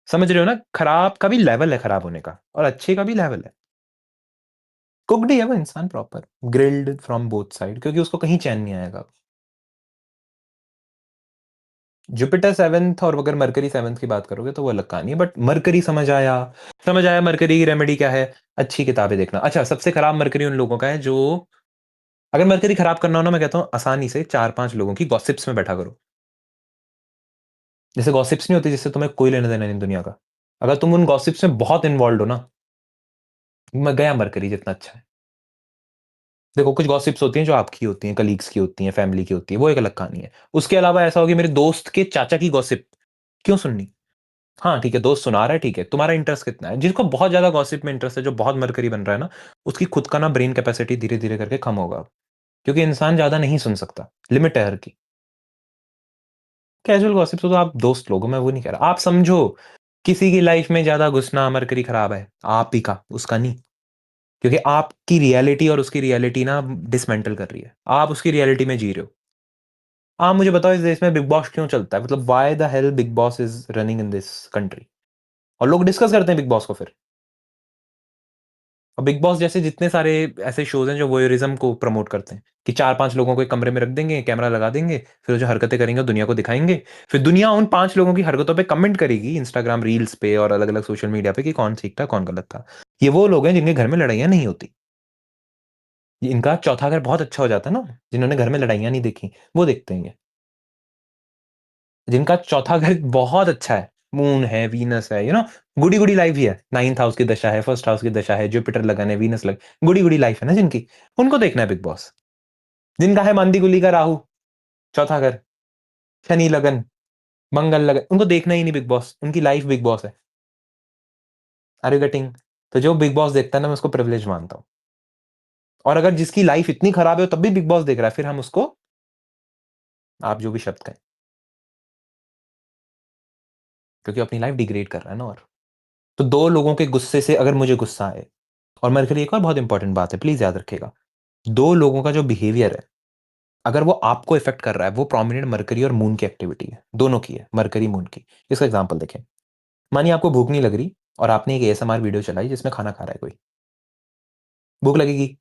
समझ रहे हो ना? खराब का भी लेवल है खराब होने का, और अच्छे का भी लेवल है। कुक्ड ही है वो इंसान proper, grilled from both side, क्योंकि उसको कहीं चैन नहीं आएगा। जुपिटर 7th और अगर मरकरी 7th की बात करोगे तो वो अलग कहानी है, बट मरकरी समझ आया मरकरी की रेमेडी क्या है? अच्छी किताबें देखना। अच्छा सबसे खराब मरकरी उन लोगों का है जो, अगर मरकरी खराब करना हो ना, मैं कहता हूँ आसानी से 4-5 लोगों की गॉसिप्स में बैठा करो। जैसे गॉसिप्स नहीं होती जिससे तुम्हें कोई लेना देना नहीं दुनिया का, अगर तुम उन गॉसिप्स में बहुत इन्वॉल्व हो ना, मैं गया मरकरी जितना अच्छा है। देखो कुछ गॉसिप्स होती हैं जो आपकी होती हैं, कलीग्स की होती हैं, फैमिली की होती है, वो एक अलग कहानी है। उसके अलावा ऐसा होगी मेरे दोस्त के चाचा की गॉसिप क्यों सुननी? हाँ ठीक है, दोस्त सुना रहा है, ठीक है, तुम्हारा इंटरेस्ट कितना है? जिसको बहुत ज्यादा गॉसिप में इंटरेस्ट है, जो बहुत मरकरी बन रहा है ना, उसकी खुद का ना ब्रेन कैपेसिटी धीरे धीरे करके कम होगा, क्योंकि इंसान ज्यादा नहीं सुन सकता, लिमिट है हर की। कैजुअल गॉसिप तो आप दोस्त लोगों में वो नहीं कह रहा, आप समझो किसी की लाइफ में ज्यादा घुसना मरकरी खराब है, आप ही का, उसका नहीं। क्योंकि आपकी रियलिटी और उसकी रियलिटी ना डिसमेंटल कर रही है, आप उसकी रियलिटी में जी रहे हो। आप मुझे बताओ इस देश में बिग बॉस क्यों चलता है? मतलब why the hell big boss is running in this country? और लोग डिस्कस करते हैं बिग बॉस को फिर। और बिग बॉस जैसे जितने सारे ऐसे शोज हैं जो वोयरिज्म को प्रमोट करते हैं, कि 4-5 लोगों को एक कमरे में रख देंगे, कैमरा लगा देंगे, फिर वो जो हरकतें करेंगे वो दुनिया को दिखाएंगे, फिर दुनिया उन 5 लोगों की हरकतों पे कमेंट करेगी इंस्टाग्राम रील्स पे और अलग अलग सोशल मीडिया पे कि कौन ठीक था कौन गलत था। ये वो लोग हैं जिनके घर में लड़ाइयां नहीं होती, इनका चौथा घर बहुत अच्छा हो जाता है ना, जिन्होंने घर में लड़ाइयां नहीं देखी वो देखते हैं ये। जिनका चौथा घर बहुत अच्छा है, मून है, वीनस है, गुडी गुडी लाइफ ही है, 9th हाउस की दशा है, 1st हाउस की दशा है, जुपिटर लगन है, वीनस लग, गुडी गुडी लाइफ है ना जिनकी, उनको देखना है बिग बॉस। जिनका है मांदी गुली का राहु, चौथा घर, शनि लगन, मंगल लगन, उनको देखना ही नहीं बिग बॉस, उनकी लाइफ बिग बॉस है। Are you getting? तो जो बिग बॉस देखता है ना, मैं उसको प्रिविलेज मानता हूँ। और अगर जिसकी लाइफ इतनी खराब है तब भी बिग बॉस देख रहा है, फिर हम उसको, आप जो भी शब्द कहें, क्योंकि अपनी लाइफ डिग्रेड कर रहा है ना। और तो 2 लोगों के गुस्से से अगर मुझे गुस्सा आए, और मरकरी एक और बहुत इंपॉर्टेंट बात है, प्लीज याद रखिएगा, 2 लोगों का जो बिहेवियर है, अगर वो आपको इफेक्ट कर रहा है, वो प्रोमिनेंट मरकरी और मून की एक्टिविटी है, दोनों की है, मरकरी मून की। इसका एग्जांपल देखें, मानिए आपको भूख नहीं लग रही और आपने एक ASMR वीडियो चलाई जिसमें खाना खा रहा है कोई, भूख लगेगी,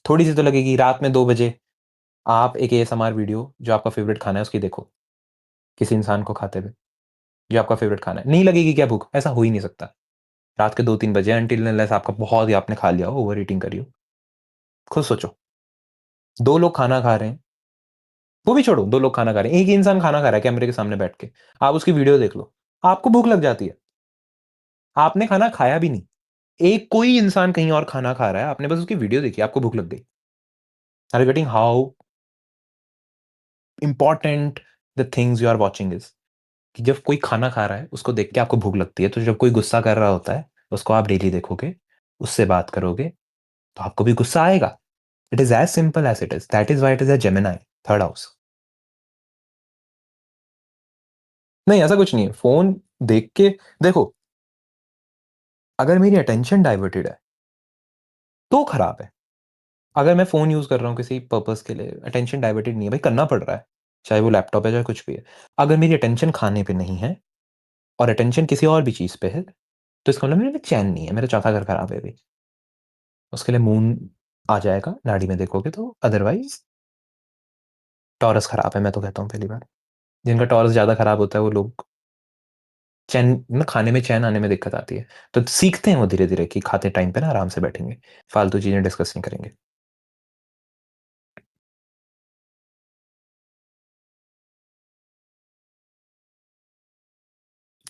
थोड़ी सी तो लगेगी। रात में 2 बजे आप एक ASMR वीडियो जो आपका फेवरेट खाना है उसकी देखो, किसी इंसान को खाते हुए, जो आपका फेवरेट खाना है, नहीं लगेगी क्या भूख? ऐसा हो ही नहीं सकता। रात के 2-3 बजे, अनटिल अनलेस आपका बहुत ही आपने खा लिया हो, ओवर ईटिंग करी हो। खुद सोचो, 2 लोग खाना खा रहे हैं, वो भी छोड़ो, 2 लोग खाना खा रहे हैं, एक ही इंसान खाना खा रहा है कैमरे के सामने बैठ के, आप उसकी वीडियो देख लो, आपको भूख लग जाती है। आपने खाना खाया भी नहीं, एक कोई इंसान कहीं और खाना खा रहा है, आपने बस उसकी वीडियो देखी, आपको भूख लग गई। Are you getting how important the things you are watching is? कि जब कोई खाना खा रहा है उसको देख के आपको भूख लगती है, तो जब कोई गुस्सा कर रहा होता है उसको आप डेली देखोगे, उससे बात करोगे, तो आपको भी गुस्सा आएगा। It is as simple as it is, that is why it is a Gemini, 3rd house. नहीं ऐसा कुछ नहीं है, फोन देख के देखो, अगर मेरी अटेंशन डाइवर्टेड है तो खराब है। अगर मैं फोन यूज कर रहा हूँ किसी पर्पस के लिए, अटेंशन डाइवर्टेड नहीं है भाई, करना पड़ रहा है, चाहे वो लैपटॉप है चाहे कुछ भी है, अगर मेरी अटेंशन खाने पे नहीं है और अटेंशन किसी और भी चीज पे है, तो इसका मतलब मेरे में चैन नहीं है, मेरा चौथा घर खराब है अभी। उसके लिए मून आ जाएगा नाड़ी में देखोगे तो, अदरवाइज टॉरस खराब है, मैं तो कहता हूँ पहली बार। जिनका टॉरस ज्यादा खराब होता है वो लोग चैन में, खाने में चैन आने में दिक्कत आती है, तो सीखते हैं वो धीरे धीरे कि खाते टाइम पे ना आराम से बैठेंगे, फालतू चीजें डिस्कस नहीं करेंगे।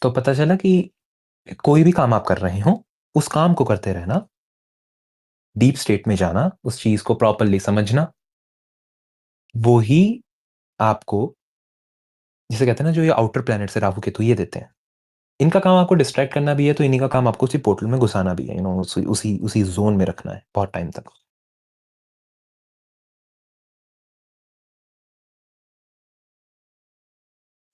तो पता चला कि कोई भी काम आप कर रहे हो, उस काम को करते रहना, डीप स्टेट में जाना, उस चीज को प्रॉपरली समझना, वो ही आपको, जिसे कहते हैं ना, जो ये आउटर प्लैनेट से राहु केतु ये देते हैं, इनका काम आपको डिस्ट्रैक्ट करना भी है, तो इन्हीं का काम आपको उसी पोर्टल में घुसाना भी है, उसी ज़ोन में रखना है बहुत टाइम तक।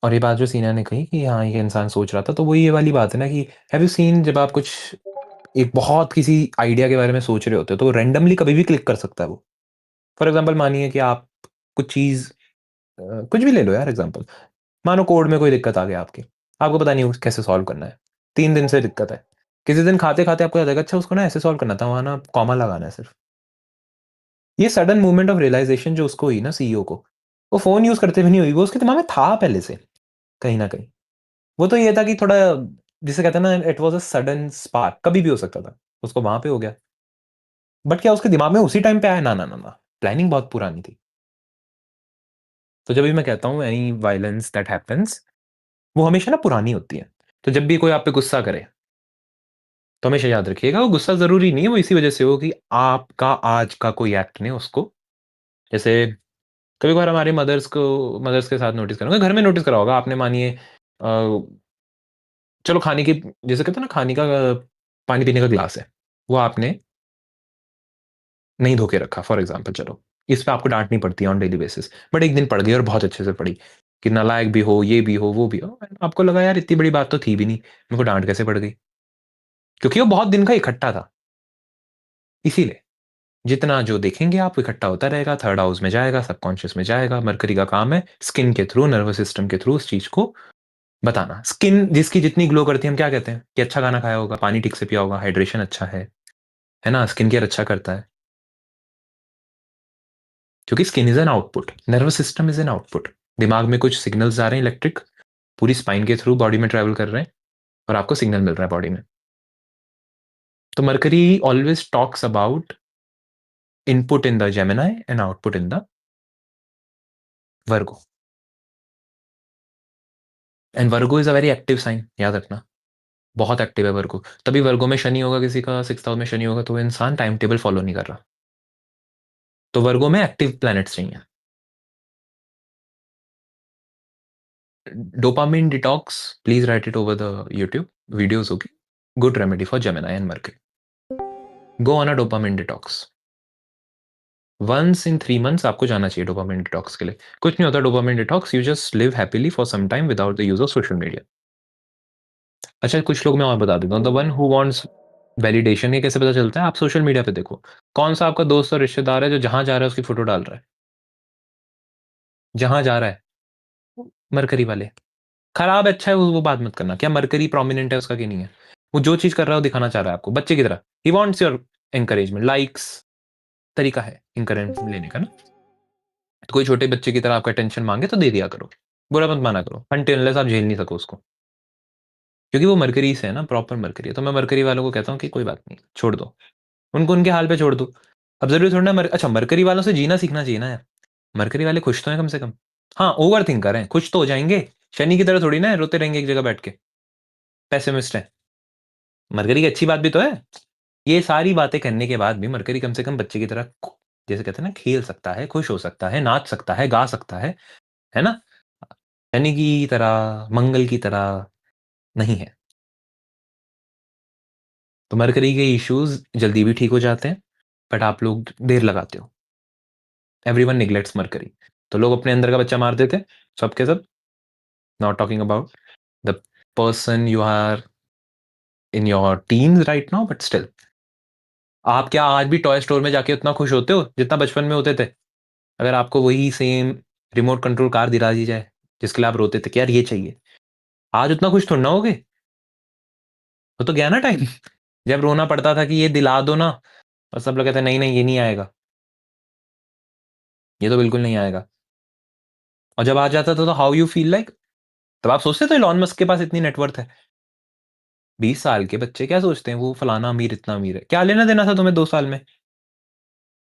और ये बात जो सीना ने कही कि हाँ, ये इंसान सोच रहा था, तो वो ये वाली बात है ना कि हैव यू सीन, जब आप कुछ एक बहुत किसी आइडिया के बारे में सोच रहे होते हो, तो रैंडमली कभी भी क्लिक कर सकता है वो। फॉर एग्ज़ाम्पल मानिए कि आप कुछ चीज़ कुछ भी ले लो यार एग्ज़ाम्पल। मानो कोड में कोई दिक्कत आ गई आपकी, आपको पता नहीं कैसे सॉल्व करना है, 3 दिन से दिक्कत है। किसी दिन खाते-खाते आपको याद आएगा, अच्छा उसको ना ऐसे सॉल्व करना था, वहाँ ना कॉमा लगाना है सिर्फ। ये सडन मूवमेंट ऑफ रियलाइज़ेशन जो उसको हुई ना सीईओ को, वो फ़ोन यूज़ करते हुए नहीं हुई, वो उसके दिमाग में था पहले से, कहीं न कहीं। वो तो ये था कि थोड़ा, जिसे कहते हैं ना, it was a sudden spark, कभी भी हो सकता था। उसको वहाँ पे हो गया। बट क्या उसके दिमाग में उसी टाइम पे आया? ना, ना, ना, ना। प्लानिंग बहुत पुरानी थी। तो जब भी मैं कहता हूँ एनी वायलेंस दैट हैपेंस, वो हमेशा ना पुरानी होती है। तो जब भी कोई आप पे गुस्सा करे, तो हमेशा याद रखिएगा वो गुस्सा ज़रूरी नहीं है, वो इसी वज़ह से हो कि आपका आज का कोई एक्ट ने उसको, जैसे कभी-कभार हमारी मदर्स के साथ नोटिस करा होगा, घर में नोटिस करा होगा आपने, मानिए चलो खाने की, जैसे कहते हैं ना, खाने का पानी पीने का ग्लास है, वो आपने नहीं धो के रखा फॉर एग्ज़ाम्पल, चलो, इस पे आपको डाँटनी पड़ती है ऑन डेली बेसिस, बट एक दिन पड़ गई और बहुत अच्छे से पड़ी, कि नालायक भी हो, ये भी हो, वो भी हो, आपको लगा यार इतनी बड़ी बात तो थी भी नहीं, मेरे को डाँट कैसे पड़ गई? क्योंकि वो बहुत दिन का इकट्ठा था, इसीलिए। जितना जो देखेंगे आप इकट्ठा होता रहेगा, थर्ड हाउस में जाएगा, सबकॉन्शियस में जाएगा, मरकरी का काम है स्किन के थ्रू, नर्वस सिस्टम के थ्रू उस चीज़ को बताना। स्किन जिसकी जितनी ग्लो करती है, हम क्या कहते हैं कि अच्छा खाना खाया होगा, पानी ठीक से पिया होगा, हाइड्रेशन अच्छा है ना? स्किन केयर अच्छा करता है। क्योंकि skin is an output, nervous system is an output. दिमाग में कुछ सिग्नल्स आ रहे हैं इलेक्ट्रिक, पूरी स्पाइन के थ्रू बॉडी में ट्रैवल कर रहे हैं और आपको सिग्नल मिल रहा है बॉडी में। तो Mercury always talks about input in the Gemini and output in the Virgo. And Virgo is a very active sign, याद रखना। बहुत एक्टिव है वर्गो। तभी वर्गो में शनि होगा, किसी का 6th हाउस में शनि होगा, तो वो इंसान टाइम टेबल फॉलो नहीं कर रहा। तो वर्गो में एक्टिव प्लैनेट्स चाहिए। Dopamine detox, please write it over the YouTube videos होगी। Good remedy for Gemini and Mercury. Go on a dopamine detox. Once in 3 months आपको जाना चाहिए डोपामाइन डिटॉक्स के लिए। कुछ नहीं होता dopamine detox, you just live happily for some time without the use of social media. अच्छा, कुछ लोग मैं और बता देता हूँ, the one who wants validation, ये कैसे पता चलता है? आप सोशल मीडिया पे देखो, कौन सा आपका दोस्त और रिश्तेदार है जो जहां जा रहा है उसकी फोटो डाल रहा है, जहां जा रहा है, मरकरी वाले। खराब है, अच्छा है, वो बात मत करना, क्या मरकरी प्रोमिनेंट है उसका कि नहीं है। वो जो चीज कर रहा है वो दिखाना चाह रहा है आपको, बच्चे की तरह। He wants your encouragement, likes, तरीका है एनकरेजमेंट लेने का ना। तो कोई छोटे बच्चे की तरह आपका टेंशन मांगे तो दे दिया करो, बुरा मत माना करो, अनटिल अनलेस आप झेल नहीं सको उसको। क्योंकि वो मरकरी से है ना, प्रॉपर मरकरी है। तो मैं मरकरी वालों को कहता हूँ कि कोई बात नहीं, छोड़ दो उनको, उनके हाल पे छोड़ दो। अब जरूरी थोड़ा ना अच्छा, मरकरी वालों से जीना सीखना चाहिए ना यार। मरकरी वाले खुश तो हैं कम से कम। हाँ, ओवर थिंक कर रहे हैं, खुश तो हो जाएंगे। शनि की तरह थोड़ी ना है, रोते रहेंगे एक जगह बैठ के, पेसिमिस्ट है। मरकरी की अच्छी बात भी तो है। ये सारी बातें करने के बाद भी मरकरी कम से कम बच्चे की तरह, जैसे कहते हैं ना, खेल सकता है, खुश हो सकता है, नाच सकता है, गा सकता है ना? शनि की तरह, मंगल की तरह नहीं है। तो मरकरी के इश्यूज जल्दी भी ठीक हो जाते हैं, बट आप लोग देर लगाते हो। Everyone neglects Mercury. तो लोग अपने अंदर का बच्चा मार देते, सब के सब। Not talking about the person you are in your teens right now, but still. आप क्या आज भी टॉय स्टोर में जाके उतना खुश होते हो जितना बचपन में होते थे? अगर आपको वही सेम रिमोट कंट्रोल कार दिला दी जाए जिसके लिए आप रोते थे कि यार ये चाहिए, आज उतना खुश थोड़ा ना होगे। वो तो गया ना टाइम जब रोना पड़ता था कि ये दिला दो ना, और सब लोग कहते हैं नहीं नहीं ये नहीं आएगा, ये तो बिल्कुल नहीं आएगा। और जब आ जाता था तो हाउ यू फील लाइक, तब आप सोचते थे इलॉन मस्क के पास इतनी नेटवर्थ है। 20 साल के बच्चे क्या सोचते हैं, वो फलाना अमीर इतना अमीर है, क्या लेना देना था तुम्हें 2 साल में?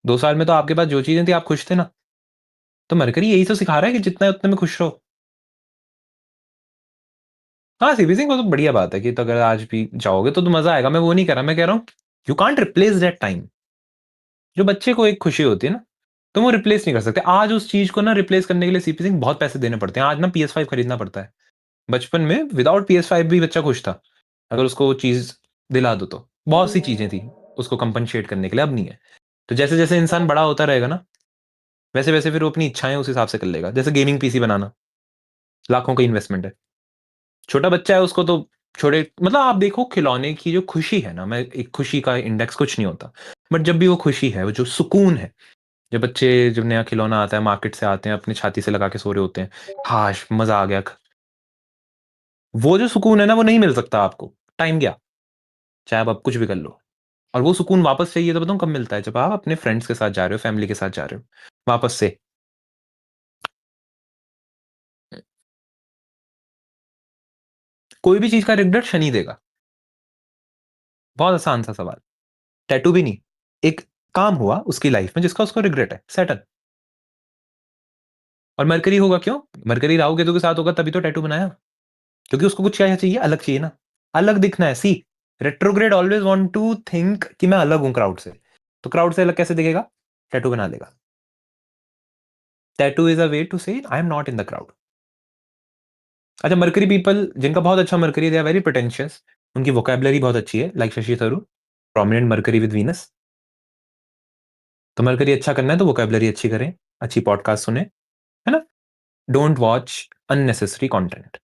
2 साल में तो आपके पास जो चीजें थी आप खुश थे ना। तो मरकरी यही तो सिखा रहा है कि जितना है उतने में खुश रहो। हाँ, सीबी सिंह वो तो बढ़िया बात है कि तो अगर आज भी जाओगे तो मजा आएगा, मैं वो नहीं कह रहा, मैं कह रहा हूँ you can't replace that time. जो बच्चे को एक खुशी होती है ना, तुम वो रिप्लेस नहीं कर सकते। आज उस चीज को ना रिप्लेस करने के लिए सीपी सिंह बहुत पैसे देने पड़ते हैं, आज ना PS5 खरीदना पड़ता है। बचपन में विदाउट PS5 भी बच्चा खुश था, अगर उसको वो चीज़ दिला दो तो। बहुत सी चीज़ें थी उसको कंपनसेट करने के लिए, अब नहीं है। तो जैसे-जैसे इंसान बड़ा होता रहेगा ना, वैसे-वैसे फिर वो अपनी इच्छाएँ उस हिसाब से कर लेगा। जैसे गेमिंग पीसी बनाना, लाखों का इन्वेस्टमेंट है। छोटा बच्चा है उसको तो छोटे मतलब आप देखो खिलौने की जो खुशी है ना, मैं एक खुशी का इंडेक्स कुछ नहीं होता। बट जब भी वो खुशी है, वो जो सुकून है, जब नया खिलौना आता है, मार्केट से आते हैं, अपनी छाती से लगा के सो रहे होते हैं, "हाश! मज़ा आ गया।" वो जो सुकून है ना, वो नहीं मिल सकता आपको। टाइम गया, चाहे आप अब कुछ भी कर लो। और वो सुकून वापस चाहिए तो बताऊँ कब मिलता है? जब आप अपने फ्रेंड्स के साथ जा रहे हो, फैमिली के साथ जा रहे हो, वापस से। कोई भी चीज़ का रिग्रेट शनि देगा। बहुत आसान सा सवाल। टैटू भी नहीं, एक काम हुआ उसकी लाइफ में जिसका उसको रिग्रेट है, सैटर्न। और मरकरी होगा क्यों? मरकरी राहु केतु के साथ होगा तभी तो टैटू बनाया। क्योंकि उसको कुछ क्या चाहिए? अलग चाहिए ना। अलग दिखना है। See retrograde always want to think कि मैं अलग हूं क्राउड से। तो क्राउड से अलग कैसे दिखेगा? टैटू बना लेगा। Tattoo is a way to say I am not in the crowd. अच्छा, मरकरी पीपल जिनका बहुत अच्छा Mercury, they are very pretentious. उनकी वोकैबुलरी बहुत अच्छी है, like Shashi Tharoor, prominent Mercury with Venus. तो मरकरी अच्छा करना है तो वोकैबुलरी अच्छी करें, अच्छी पॉडकास्ट सुने, है ना? Don't watch unnecessary content.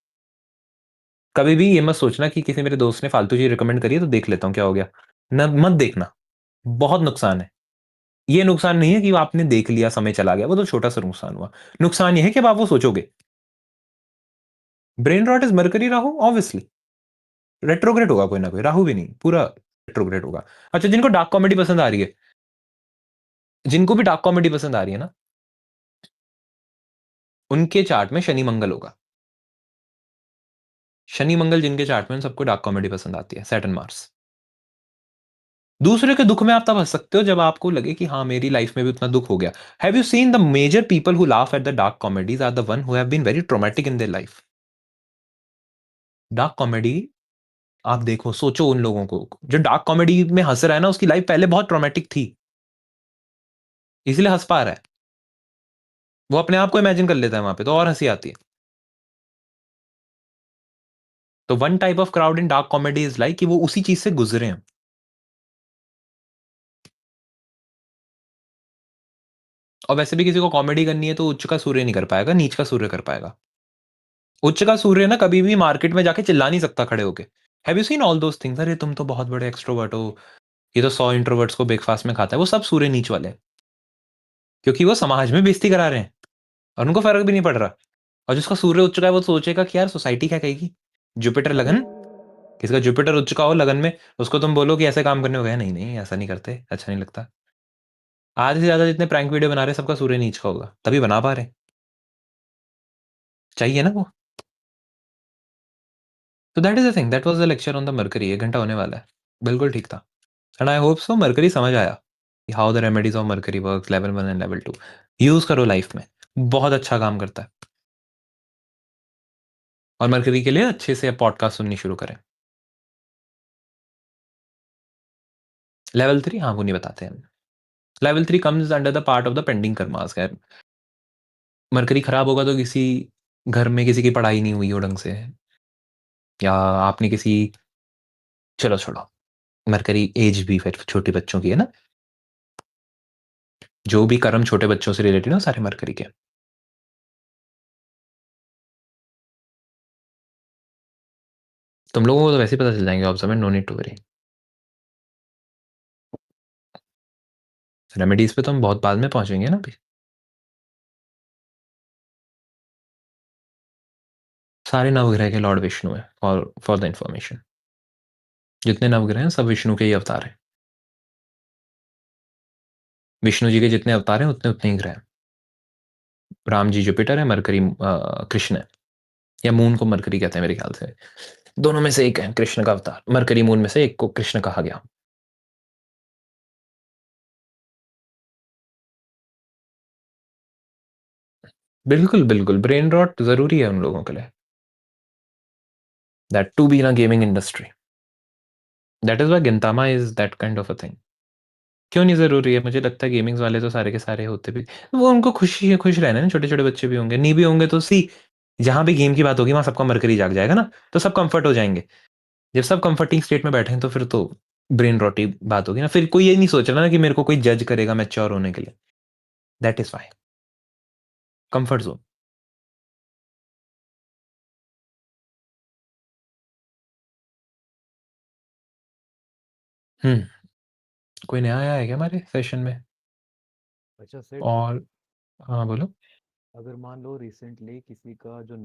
कभी भी ये मत सोचना कि किसी मेरे दोस्त ने फालतू चीज रिकमेंड करी है तो देख लेता हूँ क्या हो गया। न मत देखना, बहुत नुकसान है। ये नुकसान नहीं है कि आपने देख लिया, समय चला गया, वो तो छोटा सा नुकसान हुआ। नुकसान ये है कि अब आप वो सोचोगे। Brain rot is Mercury Rahu, obviously retrograde होगा कोई ना कोई, राहु भी नहीं, पूरा रेट्रोग्रेड होगा। अच्छा, जिनको डार्क कॉमेडी पसंद आ रही है, जिनको भी डार्क कॉमेडी पसंद आ रही है ना, उनके चार्ट में शनि मंगल होगा। शनि मंगल जिनके चार्ट में, उन सबको डार्क कॉमेडी पसंद आती है, सैटर्न मार्स। दूसरे के दुख में आप तब हंस सकते हो जब आपको लगे कि हाँ मेरी लाइफ में भी उतना दुख हो गया। Have you seen the major people who laugh at the dark comedies are the one who have been very traumatic in their life. Dark comedy, आप देखो, सोचो उन लोगों को जो डार्क कॉमेडी में हंस रहा है ना, उसकी लाइफ पहले बहुत ट्रॉमेटिक थी, इसलिए हंस पा रहा है। वो अपने आप को इमेजिन कर लेता है वहां पे, तो और हंसी आती है। तो one type of crowd in dark comedy is like कि वो उसी चीज से गुजरे हैं। और वैसे भी किसी को कॉमेडी करनी है तो उच्च का सूर्य नहीं कर पाएगा, नीच का सूर्य कर पाएगा। उच्च का सूर्य ना कभी भी मार्केट में जाके चिल्ला नहीं सकता खड़े होके। Have you seen all those things? अरे तुम तो बहुत बड़े एक्सट्रोवर्ट हो, ये तो 100 इंट्रोवर्ट्स को ब्रेकफास्ट में खाता है। वो सब सूर्य नीच वाले हैं, क्योंकि वो समाज में बेइज्जती करा रहे हैं और उनको फर्क भी नहीं पड़ रहा। और जिसका सूर्य उच्च का है वो सोचेगा कि यार सोसाइटी क्या कहेगी। जुपिटर लगन, किसका जुपिटर उच्च का हो लगन में, उसको तुम बोलो कि ऐसे काम करने हो गया, नहीं नहीं ऐसा नहीं करते, अच्छा नहीं लगता। आधे से ज्यादा जितने प्रैंक वीडियो बना रहे हैं सबका सूर्य नीच का होगा, तभी बना पा रहे हैं। चाहिए ना वो। तो that is the thing, that was the lecture on the mercury. 1 घंटा होने वाला है, बिल्कुल ठीक था। And I hope so mercury समझ आया how the remedies of mercury works, level 1 and level 2 use करो लाइफ में, बहुत अच्छा काम करता है। और मरकरी के लिए अच्छे से पॉडकास्ट सुननी शुरू करें। लेवल 3, हाँ वो नहीं बताते हैं। Level 3 comes under the part of the pending karmas. खैर, मरकरी खराब होगा तो किसी घर में किसी की पढ़ाई नहीं हुई हो ढंग से, या आपने किसी, चलो छोड़ो, मरकरी एज भी फिर छोटे बच्चों की है ना, जो भी कर्म छोटे बच्चों से रिलेटेड है वो सारे मरकरी के। तुम लोगों को तो वैसे ही पता चल जाएंगे observant, no need to worry. Remedies पे तो हम बहुत बाद में पहुंचेंगे ना अभी। सारे नवग्रह के लॉर्ड विष्णु है, फॉर द इंफॉर्मेशन। जितने नवग्रह हैं सब विष्णु के ही अवतार हैं। विष्णु जी के जितने अवतार हैं उतने उतने ही ग्रह हैं। राम जी जुपिटर है, मरकरी कृष्ण है, या मून को मरकरी कहते हैं मेरे ख्याल से। दोनों में से एक है कृष्ण का अवतार, मरकरी मून में से एक को कृष्ण कहा गया। बिल्कुल बिल्कुल, ब्रेन रॉट जरूरी है उन लोगों के लिए, that to be in a gaming industry. That is why Gintama is that kind of a thing. क्यों नहीं जरूरी है? मुझे लगता है गेमिंग्स वाले तो सारे के सारे होते भी, वो उनको खुशी है, खुश रहना है ना। छोटे छोटे बच्चे भी होंगे, नहीं भी होंगे तो सी जहाँ भी गेम की बात होगी वहाँ सबका मरकरी जाग जाएगा ना, तो सब कंफर्ट हो जाएंगे। जब सब कंफर्टिंग स्टेट में बैठे हैं तो फिर तो ब्रेन रॉटी बात होगी ना, फिर कोई ये नहीं सोच रहा ना कि मेरे को कोई जज करेगा मैच्योर होने के लिए। That is fine. Comfort zone. कोई नया आया है क्या हमारे सेशन में? अच्छा सेठ, और हाँ बोलो। अगर मान लो रिसेंटली किसी का जो